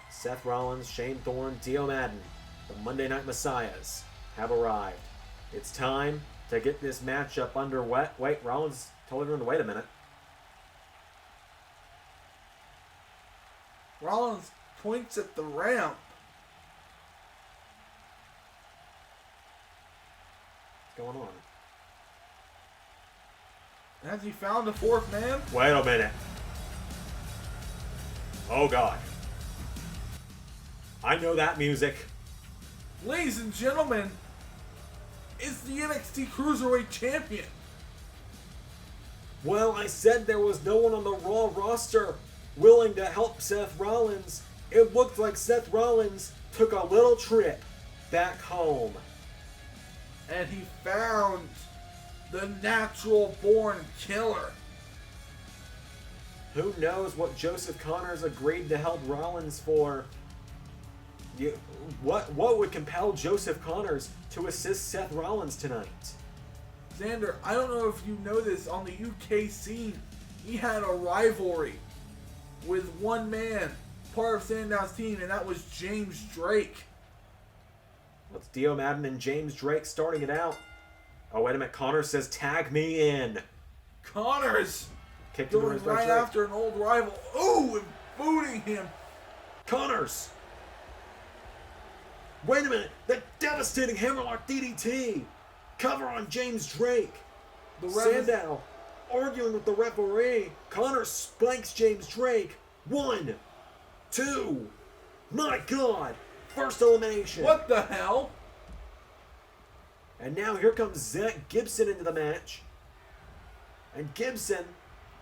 Seth Rollins, Shane Thorne, Dio Madden, the Monday Night Messiahs have arrived. It's time to get this matchup underway. Wait, Rollins told everyone to wait a minute. Rollins points at the ramp. What's going on? Has he found a fourth man? Wait a minute. Oh God. I know that music. Ladies and gentlemen, it's the NXT Cruiserweight Champion. Well, I said there was no one on the Raw roster willing to help Seth Rollins. It looked like Seth Rollins took a little trip back home. And he found the natural born killer. Who knows what Joseph Connors agreed to help Rollins for? What would compel Joseph Connors to assist Seth Rollins tonight? Xander, I don't know if you know this, on the UK scene, he had a rivalry with one man, part of Sandow's team, and that was James Drake. It's Dio Madden and James Drake starting it out. Oh, wait a minute. Connors says, tag me in. Connors Kicked going right after an old rival. Ooh, and booting him. Connors. Wait a minute. The devastating hammerlock DDT. Cover on James Drake. Sandow arguing with the referee. Connors spikes James Drake. 1, 2. My God. First elimination. What the hell? And now here comes Zach Gibson into the match. And Gibson,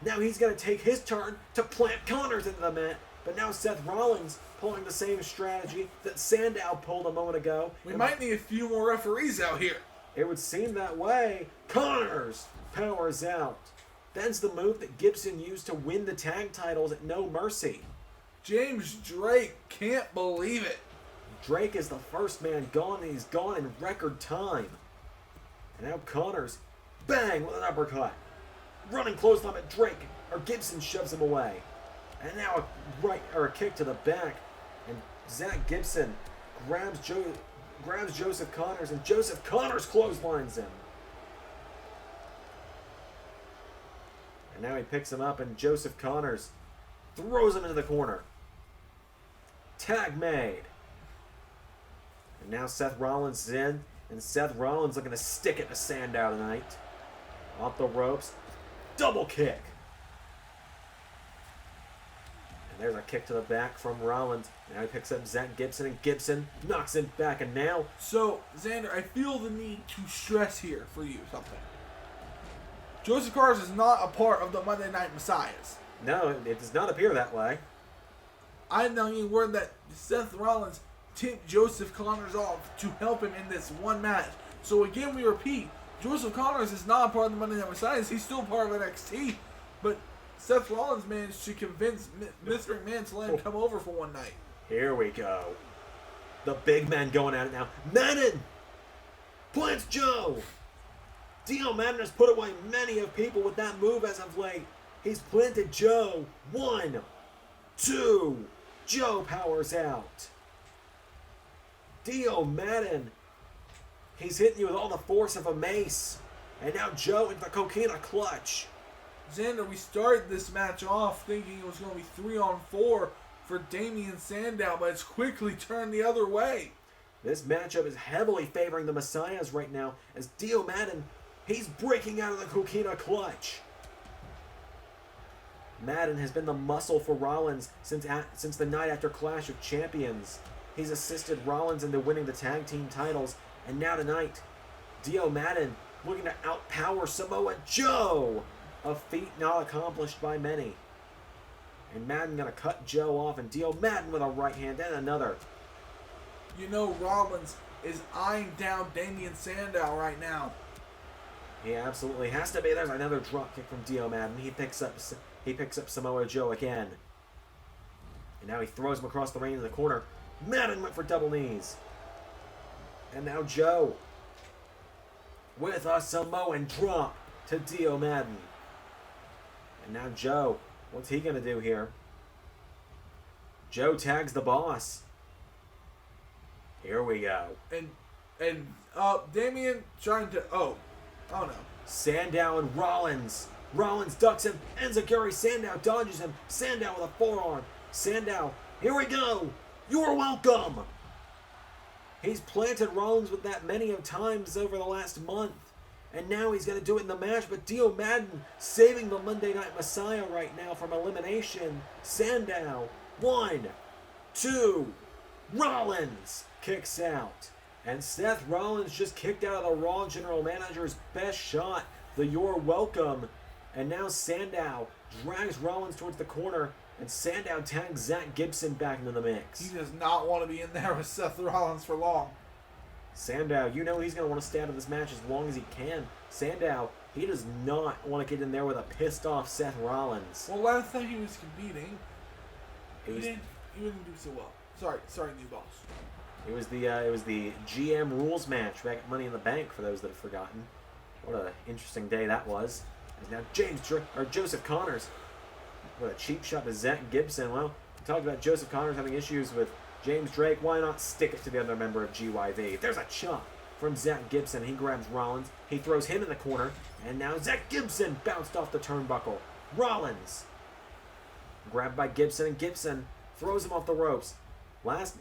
now he's going to take his turn to plant Connors into the mat. But now Seth Rollins pulling the same strategy that Sandow pulled a moment ago. We might need a few more referees out here. It would seem that way. Connors powers out. That's the move that Gibson used to win the tag titles at No Mercy. James Drake can't believe it. Drake is the first man gone, and he's gone in record time. And now Connors, bang, with an uppercut. Running clothesline at Drake, or Gibson shoves him away. And now a kick to the back. And Zach Gibson grabs Joseph Connors, and Joseph Connors clotheslines him. And now he picks him up, and Joseph Connors throws him into the corner. Tag made. And now Seth Rollins is in, and Seth Rollins looking to stick it to Sandow tonight. Off the ropes. Double kick. And there's a kick to the back from Rollins. Now he picks up Zach Gibson, and Gibson knocks him back, and now... So, Xander, I feel the need to stress here for you something. Joseph Connors is not a part of the Monday Night Messiahs. No, it does not appear that way. I'm now getting word that Seth Rollins tipped Joseph Connors off to help him in this one match. So again, we repeat, Joseph Connors is not a part of the Monday Night Messiahs. He's still part of NXT. But Seth Rollins managed to convince Mr. McMahon to let him come over for one night. Here we go. The big man going at it now. Madden! Plants Joe! Dio Madden has put away many of people with that move as of late. He's planted Joe. 1, 2. Joe powers out. Dio Madden. He's hitting you with all the force of a mace. And now Joe into the coquina clutch. Xander, we started this match off thinking it was going to be 3-on-4 for Damien Sandow, but it's quickly turned the other way. This matchup is heavily favoring the Messiahs right now as Dio Madden, he's breaking out of the coquina clutch. Madden has been the muscle for Rollins since the night after Clash of Champions. He's assisted Rollins into winning the tag team titles, and now tonight, Dio Madden looking to outpower Samoa Joe, a feat not accomplished by many. And Madden gonna cut Joe off, and Dio Madden with a right hand and another. You know Rollins is eyeing down Damien Sandow right now. He absolutely has to be. There's another drop kick from Dio Madden. He picks up Samoa Joe again. And now he throws him across the ring in the corner. Madden went for double knees. And now Joe with a Samoan drop to Dio Madden. And now Joe, what's he going to do here? Joe tags the boss. Here we go. And Damien trying to... Oh no. Sandow and Rollins. Rollins ducks him. Enziguri Sandow dodges him. Sandow with a forearm. Sandow, here we go. You're welcome. He's planted Rollins with that many of times over the last month. And now he's going to do it in the match. But Dio Madden saving the Monday Night Messiah right now from elimination. Sandow, 1, 2. Rollins kicks out. And Seth Rollins just kicked out of the Raw General Manager's best shot, the You're Welcome. And now Sandow drags Rollins towards the corner, and Sandow tags Zach Gibson back into the mix. He does not want to be in there with Seth Rollins for long. Sandow, you know he's going to want to stay out of this match as long as he can. Sandow, he does not want to get in there with a pissed off Seth Rollins. Well, last time he was competing, he didn't do so well. Sorry, new boss. It was the GM rules match back at Money in the Bank for those that have forgotten. What an interesting day that was. And now Joseph Connors. What a cheap shot to Zach Gibson. Well, we talked about Joseph Connors having issues with James Drake. Why not stick it to the other member of GYV? There's a chop from Zach Gibson. He grabs Rollins. He throws him in the corner. And now Zach Gibson bounced off the turnbuckle. Rollins grabbed by Gibson, and Gibson throws him off the ropes. An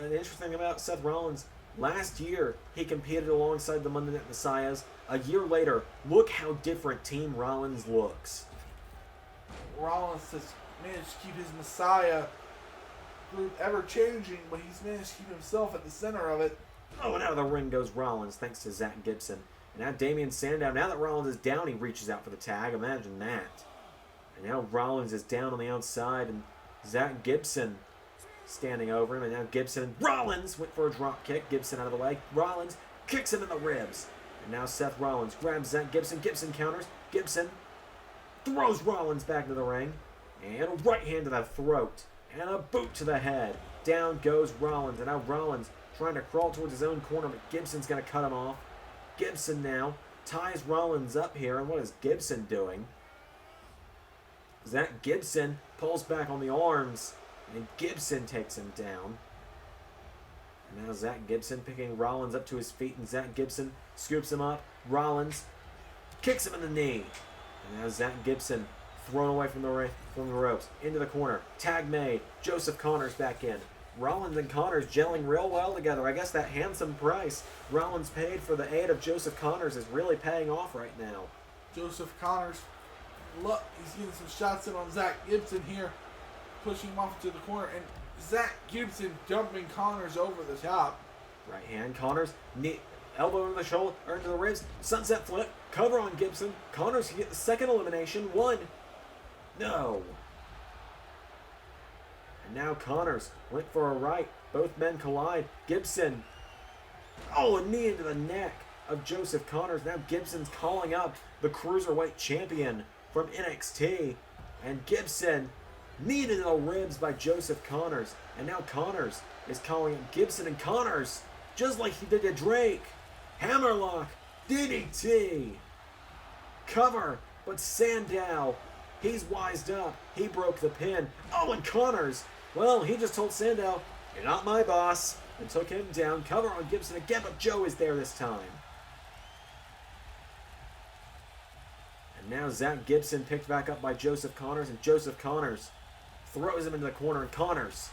interesting thing about Seth Rollins, last year he competed alongside the Monday Night Messiahs. A year later, look how different Team Rollins looks. Rollins has managed to keep his Messiah group ever changing, but he's managed to keep himself at the center of it. Oh, and out of the ring goes Rollins, thanks to Zach Gibson. And now Damian Sandow, now that Rollins is down, he reaches out for the tag. Imagine that. And now Rollins is down on the outside, and Zach Gibson standing over him. And now Rollins went for a drop kick. Gibson out of the way. Rollins kicks him in the ribs. And now Seth Rollins grabs Zach Gibson. Gibson counters. Gibson throws Rollins back to the ring. And a right hand to the throat. And a boot to the head. Down goes Rollins. And now Rollins trying to crawl towards his own corner, but Gibson's going to cut him off. Gibson now ties Rollins up here. And what is Gibson doing? Zach Gibson pulls back on the arms. And Gibson takes him down. And now Zach Gibson picking Rollins up to his feet. And Zach Gibson scoops him up. Rollins kicks him in the knee. And now Zach Gibson thrown away from the ropes. Into the corner. Tag made. Joseph Connors back in. Rollins and Connors gelling real well together. I guess that handsome price Rollins paid for the aid of Joseph Connors is really paying off right now. Joseph Connors, look, he's getting some shots in on Zach Gibson here, pushing him off to the corner, and Zach Gibson dumping Connors over the top. Right hand, Connors, knee, elbow into the shoulder, or into the ribs, sunset flip, cover on Gibson. Connors can get the second elimination. One. No. And now Connors went for a right. Both men collide. Gibson. Oh, a knee into the neck of Joseph Connors. Now Gibson's calling up the Cruiserweight Champion from NXT. And Gibson kneed into the ribs by Joseph Connors. And now Connors is calling up Gibson and Connors just like he did to Drake. Hammerlock. DDT. Cover. But Sandow, he's wised up. He broke the pin. Oh, and Connors, well, he just told Sandow, "You're not my boss," and took him down. Cover on Gibson again, but Joe is there this time. And now Zach Gibson picked back up by Joseph Connors, and Joseph Connors throws him into the corner, and Connors.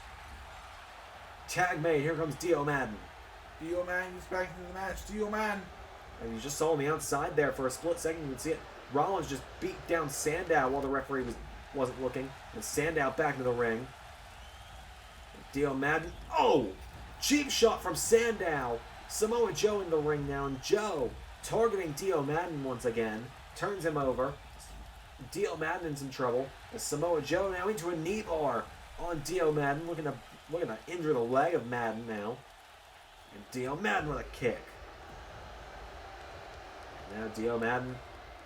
Tag made. Here comes Dio Madden. Dio Madden is back into the match. Dio Madden. And you just saw on the outside there for a split second. You could see it. Rollins just beat down Sandow while the referee wasn't looking. And Sandow back into the ring. And Dio Madden. Oh! Cheap shot from Sandow. Samoa Joe in the ring now. And Joe targeting Dio Madden once again. Turns him over. Dio Madden in some trouble. As Samoa Joe now into a knee bar on Dio Madden. Looking to injure the leg of Madden now. And Dio Madden with a kick. Now Dio Madden.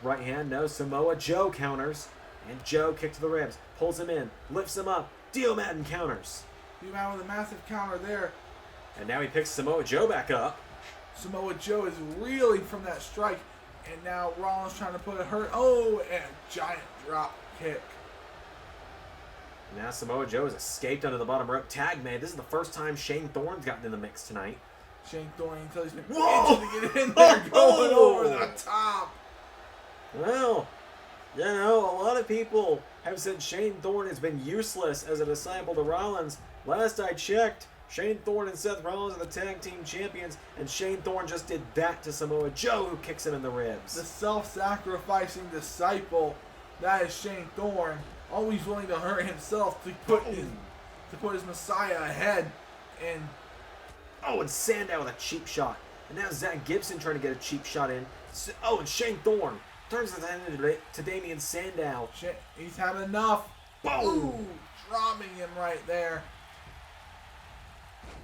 Right hand, no. Samoa Joe counters. And Joe kick to the ribs. Pulls him in. Lifts him up. Dio Madden counters. Dio Madden with a massive counter there. And now he picks Samoa Joe back up. Samoa Joe is reeling from that strike. And now Rollins trying to put a hurt. Oh, and a giant drop kick. Now Samoa Joe has escaped under the bottom rope. Tag made. This is the first time Shane Thorne's gotten in the mix tonight. Shane Thorne until he's been Whoa! itching to get in there, going over the top. Well, you know, a lot of people have said Shane Thorne has been useless as a disciple to Rollins. Last I checked, Shane Thorne and Seth Rollins are the tag team champions, and Shane Thorne just did that to Samoa Joe, who kicks him in the ribs. The self-sacrificing disciple, that is Shane Thorne, always willing to hurt himself to put his Messiah ahead. And and Sandow with a cheap shot. And now Zach Gibson trying to get a cheap shot in. Oh, and Shane Thorne turns his hand to Damian Sandow. He's had enough. Boom! Ooh, dropping him right there.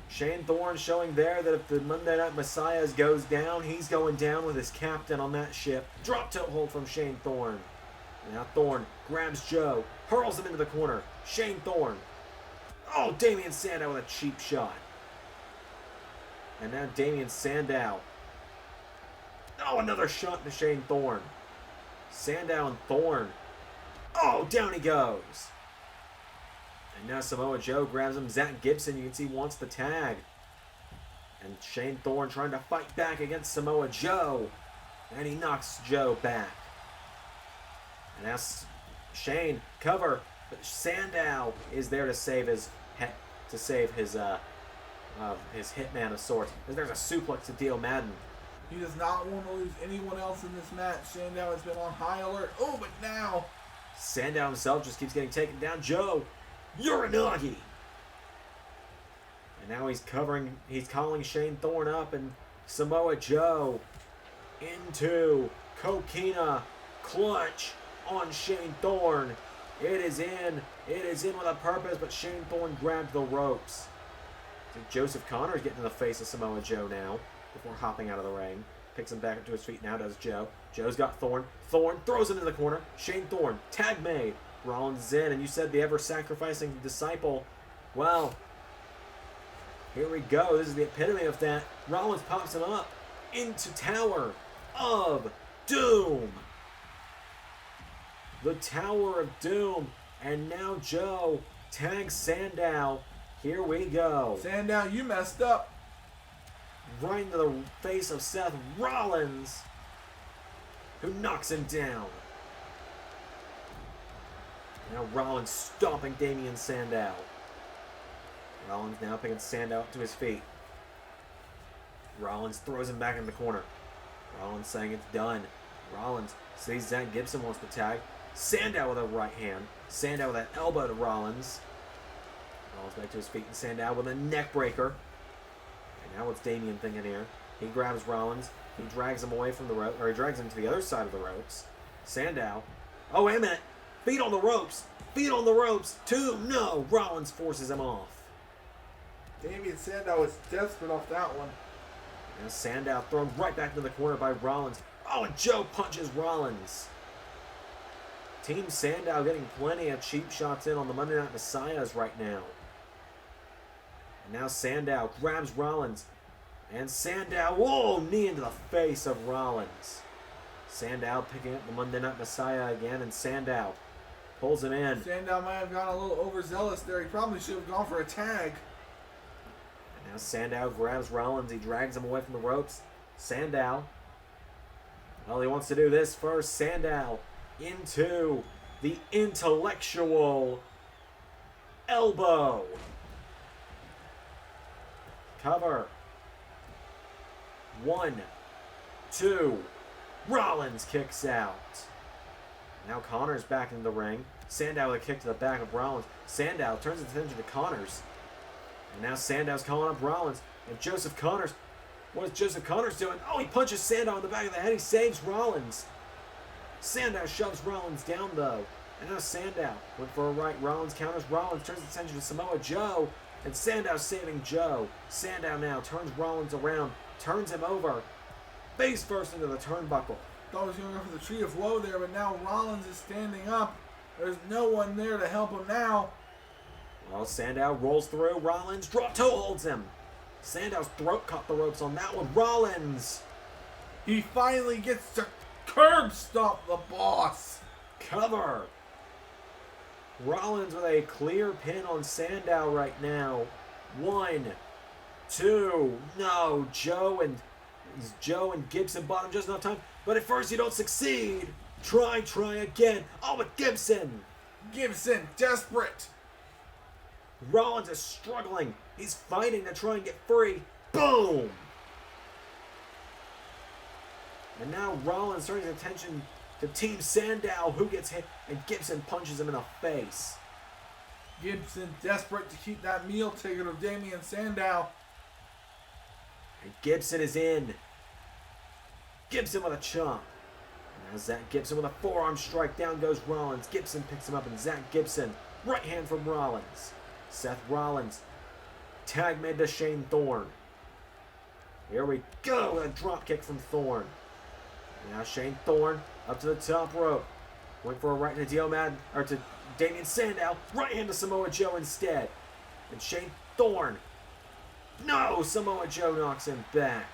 Shane Thorne showing there that if the Monday Night Messiah goes down, he's going down with his captain on that ship. Drop toe hold from Shane Thorne. And now Thorne grabs Joe, hurls him into the corner. Shane Thorne. Oh, Damian Sandow with a cheap shot. And now Damian Sandow. Oh, another shot to Shane Thorne. Sandow and Thorne. Oh, down he goes. And now Samoa Joe grabs him. Zach Gibson, you can see, wants the tag. And Shane Thorne trying to fight back against Samoa Joe. And he knocks Joe back. And now Shane, cover. But Sandow is there to save his hitman of sorts. There's a suplex to Dio Madden. He does not want to lose anyone else in this match. Sandow has been on high alert. Oh, but now Sandow himself just keeps getting taken down. Joe, Uranagi. And now he's calling Shane Thorne up, and Samoa Joe into Coquina clutch on Shane Thorne. It is in with a purpose, but Shane Thorne grabbed the ropes. So Joseph Connor's getting in the face of Samoa Joe now before hopping out of the ring. Picks him back up to his feet now, does Joe. Joe's got Thorne. Thorne throws him into the corner. Shane Thorne, tag made. Rollins is in, and you said the ever-sacrificing disciple. Well, here we go. This is the epitome of that. Rollins pops him up into Tower of Doom. The Tower of Doom. And now Joe tags Sandow. Here we go. Sandow, you messed up. Right into the face of Seth Rollins, who knocks him down. Now Rollins stomping Damian Sandow. Rollins now picking Sandow up to his feet. Rollins throws him back in the corner. Rollins saying it's done. Rollins sees Zach Gibson wants the tag. Sandow with a right hand. Sandow with an elbow to Rollins. Rollins back to his feet, and Sandow with a neck breaker. And now what's Damian thinking here? He grabs Rollins. He drags him away from the rope, or he drags him to the other side of the ropes. Sandow. Oh, wait a minute. Feet on the ropes. Feet on the ropes. 2. No. Rollins forces him off. Damian Sandow is desperate off that one. Now Sandow thrown right back into the corner by Rollins. Oh, and Joe punches Rollins. Team Sandow getting plenty of cheap shots in on the Monday Night Messiahs right now. And now Sandow grabs Rollins. And Sandow, whoa, knee into the face of Rollins. Sandow picking up the Monday Night Messiah again, and Sandow pulls him in. Sandow might have gone a little overzealous there. He probably should have gone for a tag. And now Sandow grabs Rollins. He drags him away from the ropes. Sandow. Well, he wants to do this first. Sandow into the intellectual elbow. Cover. 1, 2. Rollins kicks out. Now Connor's back in the ring. Sandow with a kick to the back of Rollins. Sandow turns his attention to Connors. And now Sandow's calling up Rollins. And Joseph Connors. What is Joseph Connors doing? Oh, he punches Sandow in the back of the head. He saves Rollins. Sandow shoves Rollins down, though. And now Sandow went for a right. Rollins counters. Rollins turns his attention to Samoa Joe. And Sandow saving Joe. Sandow now turns Rollins around. Turns him over. Face first into the turnbuckle. Thought he was going to go for the Tree of Woe there, but now Rollins is standing up. There's no one there to help him now. Well, Sandow rolls through. Rollins drop toe holds him. Sandow's throat caught the ropes on that one. Rollins. He finally gets to curb stomp the boss. Cover. Rollins with a clear pin on Sandow right now. 1, 2. No, Joe and Gibson bought him just enough time. But at first you don't succeed. Try again. Oh, but Gibson. Gibson, desperate. Rollins is struggling. He's fighting to try and get free. Boom. And now Rollins turns his attention to Team Sandow, who gets hit, and Gibson punches him in the face. Gibson desperate to keep that meal ticket of Damian Sandow. And Gibson is in. Gibson with a chop. And now Zach Gibson with a forearm strike. Down goes Rollins. Gibson picks him up, and Zach Gibson, right hand from Rollins. Seth Rollins Tag made to Shane Thorne. Here we go. A drop kick from Thorne. Now Shane Thorne up to the top rope. Went for a right hand to Madden, or to Damien Sandow. Right hand to Samoa Joe instead. And Shane Thorne. No! Samoa Joe knocks him back.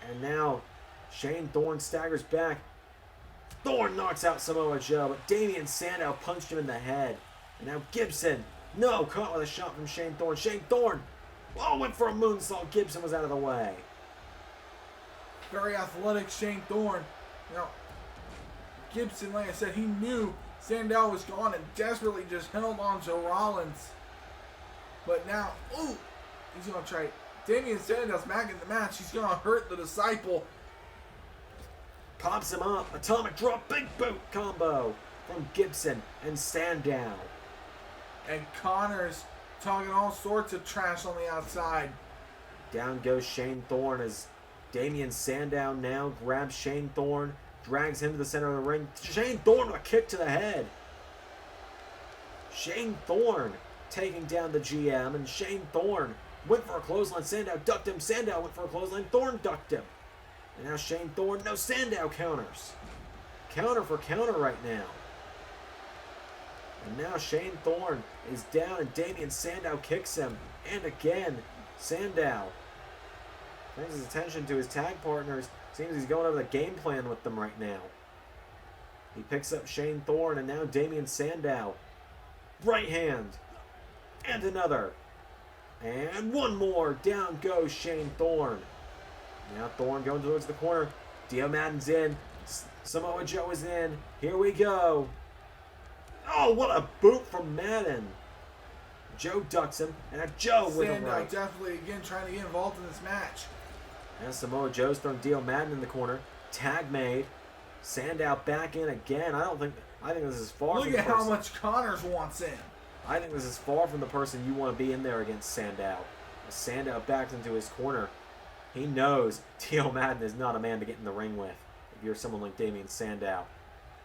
And now Shane Thorne staggers back. Thorne knocks out Samoa Joe, but Damien Sandow punched him in the head. And now Gibson. No! Caught with a shot from Shane Thorne. Shane Thorne! Oh, went for a moonsault. Gibson was out of the way. Very athletic Shane Thorne. Now, Gibson, like I said, he knew Sandow was gone and desperately just held on to Rollins. But now, ooh, he's going to try. Damien Sandow's back in the match. He's going to hurt the Disciple. Pops him up. Atomic drop, big boot combo from Gibson and Sandow. And Connor's talking all sorts of trash on the outside. Down goes Shane Thorne as Damien Sandow now grabs Shane Thorne, drags him to the center of the ring. Shane Thorne with a kick to the head. Shane Thorne taking down the GM, and Shane Thorne went for a clothesline. Sandow ducked him. Sandow went for a clothesline. Thorne ducked him. And now Shane Thorne, no, Sandow counters. Counter for counter right now. And now Shane Thorne is down and Damien Sandow kicks him. And again, Sandow brings his attention to his tag partners. Seems he's going over the game plan with them right now. He picks up Shane Thorne and now Damien Sandow. Right hand. And another. And one more. Down goes Shane Thorne. Now Thorne going towards the corner. Dio Madden's in. Samoa Joe is in. Here we go. Oh, what a boot from Madden. Joe ducks him. And now Joe with a right. Sandow definitely again trying to get involved in this match. Now Samoa Joe's throwing Dio Madden in the corner. Tag made. Sandow back in again. I think this is far from the person. Look at how much Connors wants in. I think this is far from the person you want to be in there against Sandow. As Sandow backs into his corner. He knows Dio Madden is not a man to get in the ring with if you're someone like Damien Sandow.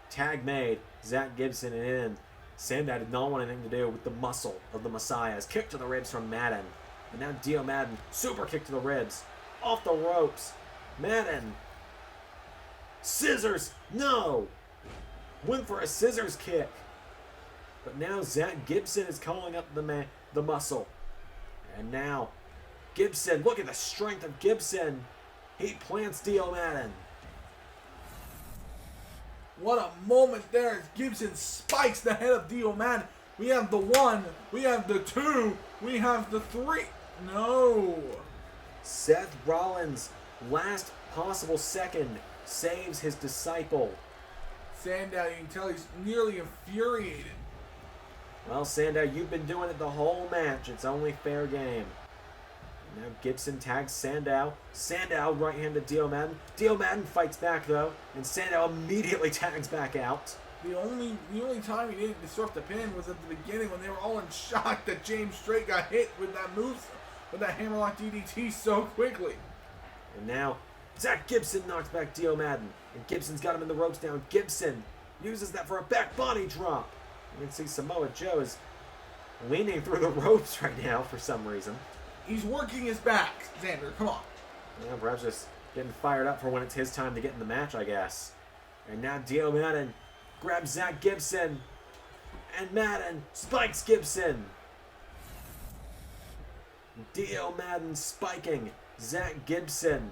Tag made. Zach Gibson in. Sandow did not want anything to do with the muscle of the Messiahs. Kick to the ribs from Madden. And now Dio Madden. Super kick to the ribs. Off the ropes. Madden. Scissors. No. Went for a scissors kick. But now Zach Gibson is calling up the muscle. And now Gibson. Look at the strength of Gibson. He plants Dio Madden. What a moment there as Gibson spikes the head of Dio Madden. We have the 1, we have the 2, we have the 3. No. Seth Rollins, last possible second, saves his disciple. Sandow, you can tell he's nearly infuriated. Well, Sandow, you've been doing it the whole match. It's only fair game. Now Gibson tags Sandow. Sandow right-handed Dio Madden. Dio Madden fights back though, and Sandow immediately tags back out. The only time he didn't disrupt the pin was at the beginning when they were all in shock that James Strait got hit with that move, with that hammerlock DDT so quickly. And now Zach Gibson knocks back Dio Madden, and Gibson's got him in the ropes down. Gibson uses that for a back body drop. You can see Samoa Joe is leaning through the ropes right now for some reason. He's working his back, Xander. Come on. Yeah, perhaps just getting fired up for when it's his time to get in the match, I guess. And now Dio Madden grabs Zach Gibson. And Madden spikes Gibson. Dio Madden spiking Zach Gibson.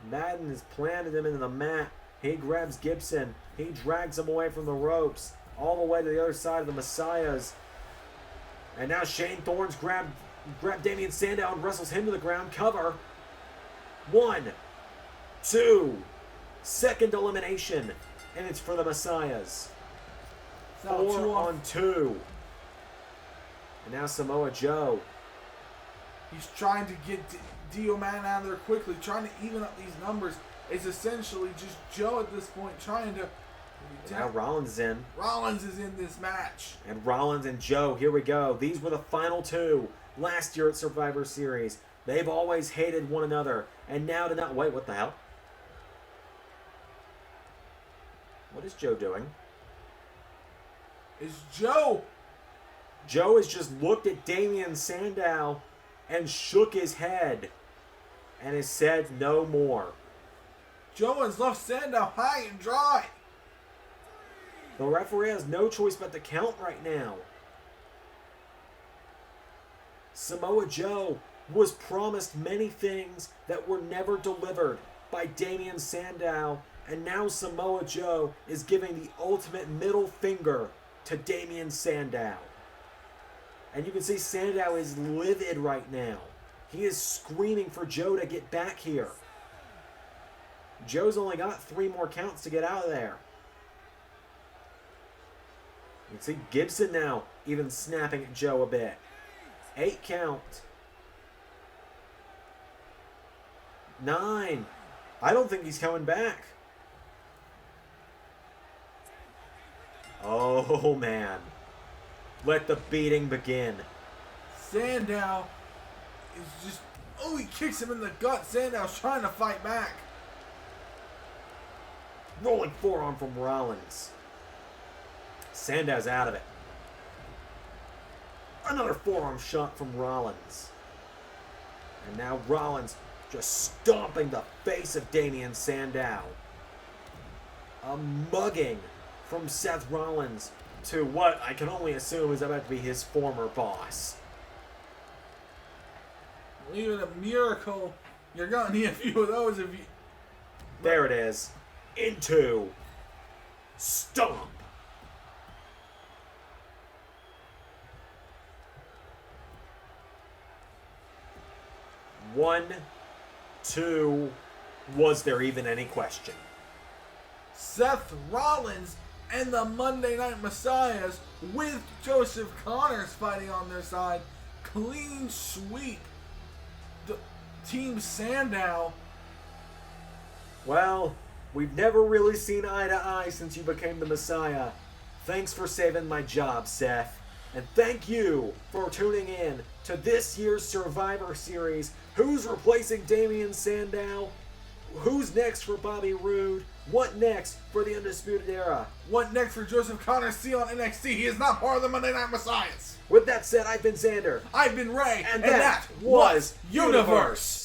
Madden has planted him into the mat. He grabs Gibson. He drags him away from the ropes. All the way to the other side of the Messiahs. And now Shane Thorne's grabbed Damien Sandow and wrestles him to the ground. Cover. 1, 2. Second elimination. And it's for the Messiahs. 4 on 2. And now Samoa Joe. He's trying to get Dio Madden out of there quickly, trying to even up these numbers. It's essentially just Joe at this point trying to... Now Rollins is in. Rollins is in this match. And Rollins and Joe, here we go. These were the final 2 last year at Survivor Series. They've always hated one another. And now to not... Wait, what the hell? What is Joe doing? Is Joe... Joe has just looked at Damian Sandow and shook his head and has said no more. Joe has left Sandow high and dry. The referee has no choice but to count right now. Samoa Joe was promised many things that were never delivered by Damian Sandow, and now Samoa Joe is giving the ultimate middle finger to Damian Sandow. And you can see Sandow is livid right now. He is screaming for Joe to get back here. Joe's only got 3 more counts to get out of there. You can see Gibson now even snapping at Joe a bit. 8 count. 9. I don't think he's coming back. Oh, man. Let the beating begin. Sandow is just... Oh, he kicks him in the gut. Sandow's trying to fight back. Rolling forearm from Rollins. Sandow's out of it. Another forearm shot from Rollins. And now Rollins just stomping the face of Damian Sandow. A mugging from Seth Rollins to what I can only assume is about to be his former boss. Even a miracle. You're going to need a few of those if you... There it is. Into stomp. One, two, was there even any question? Seth Rollins and the Monday Night Messiahs with Joseph Connors fighting on their side. Clean sweep. The Team Sandow. Well, we've never really seen eye to eye since you became the Messiah. Thanks for saving my job, Seth. And thank you for tuning in to this year's Survivor Series. Who's replacing Damian Sandow? Who's next for Bobby Roode? What next for the Undisputed Era? What next for Joseph Connors see on NXT? He is not part of the Monday Night Messiahs. With that said, I've been Xander. I've been Ray. And that was Universe.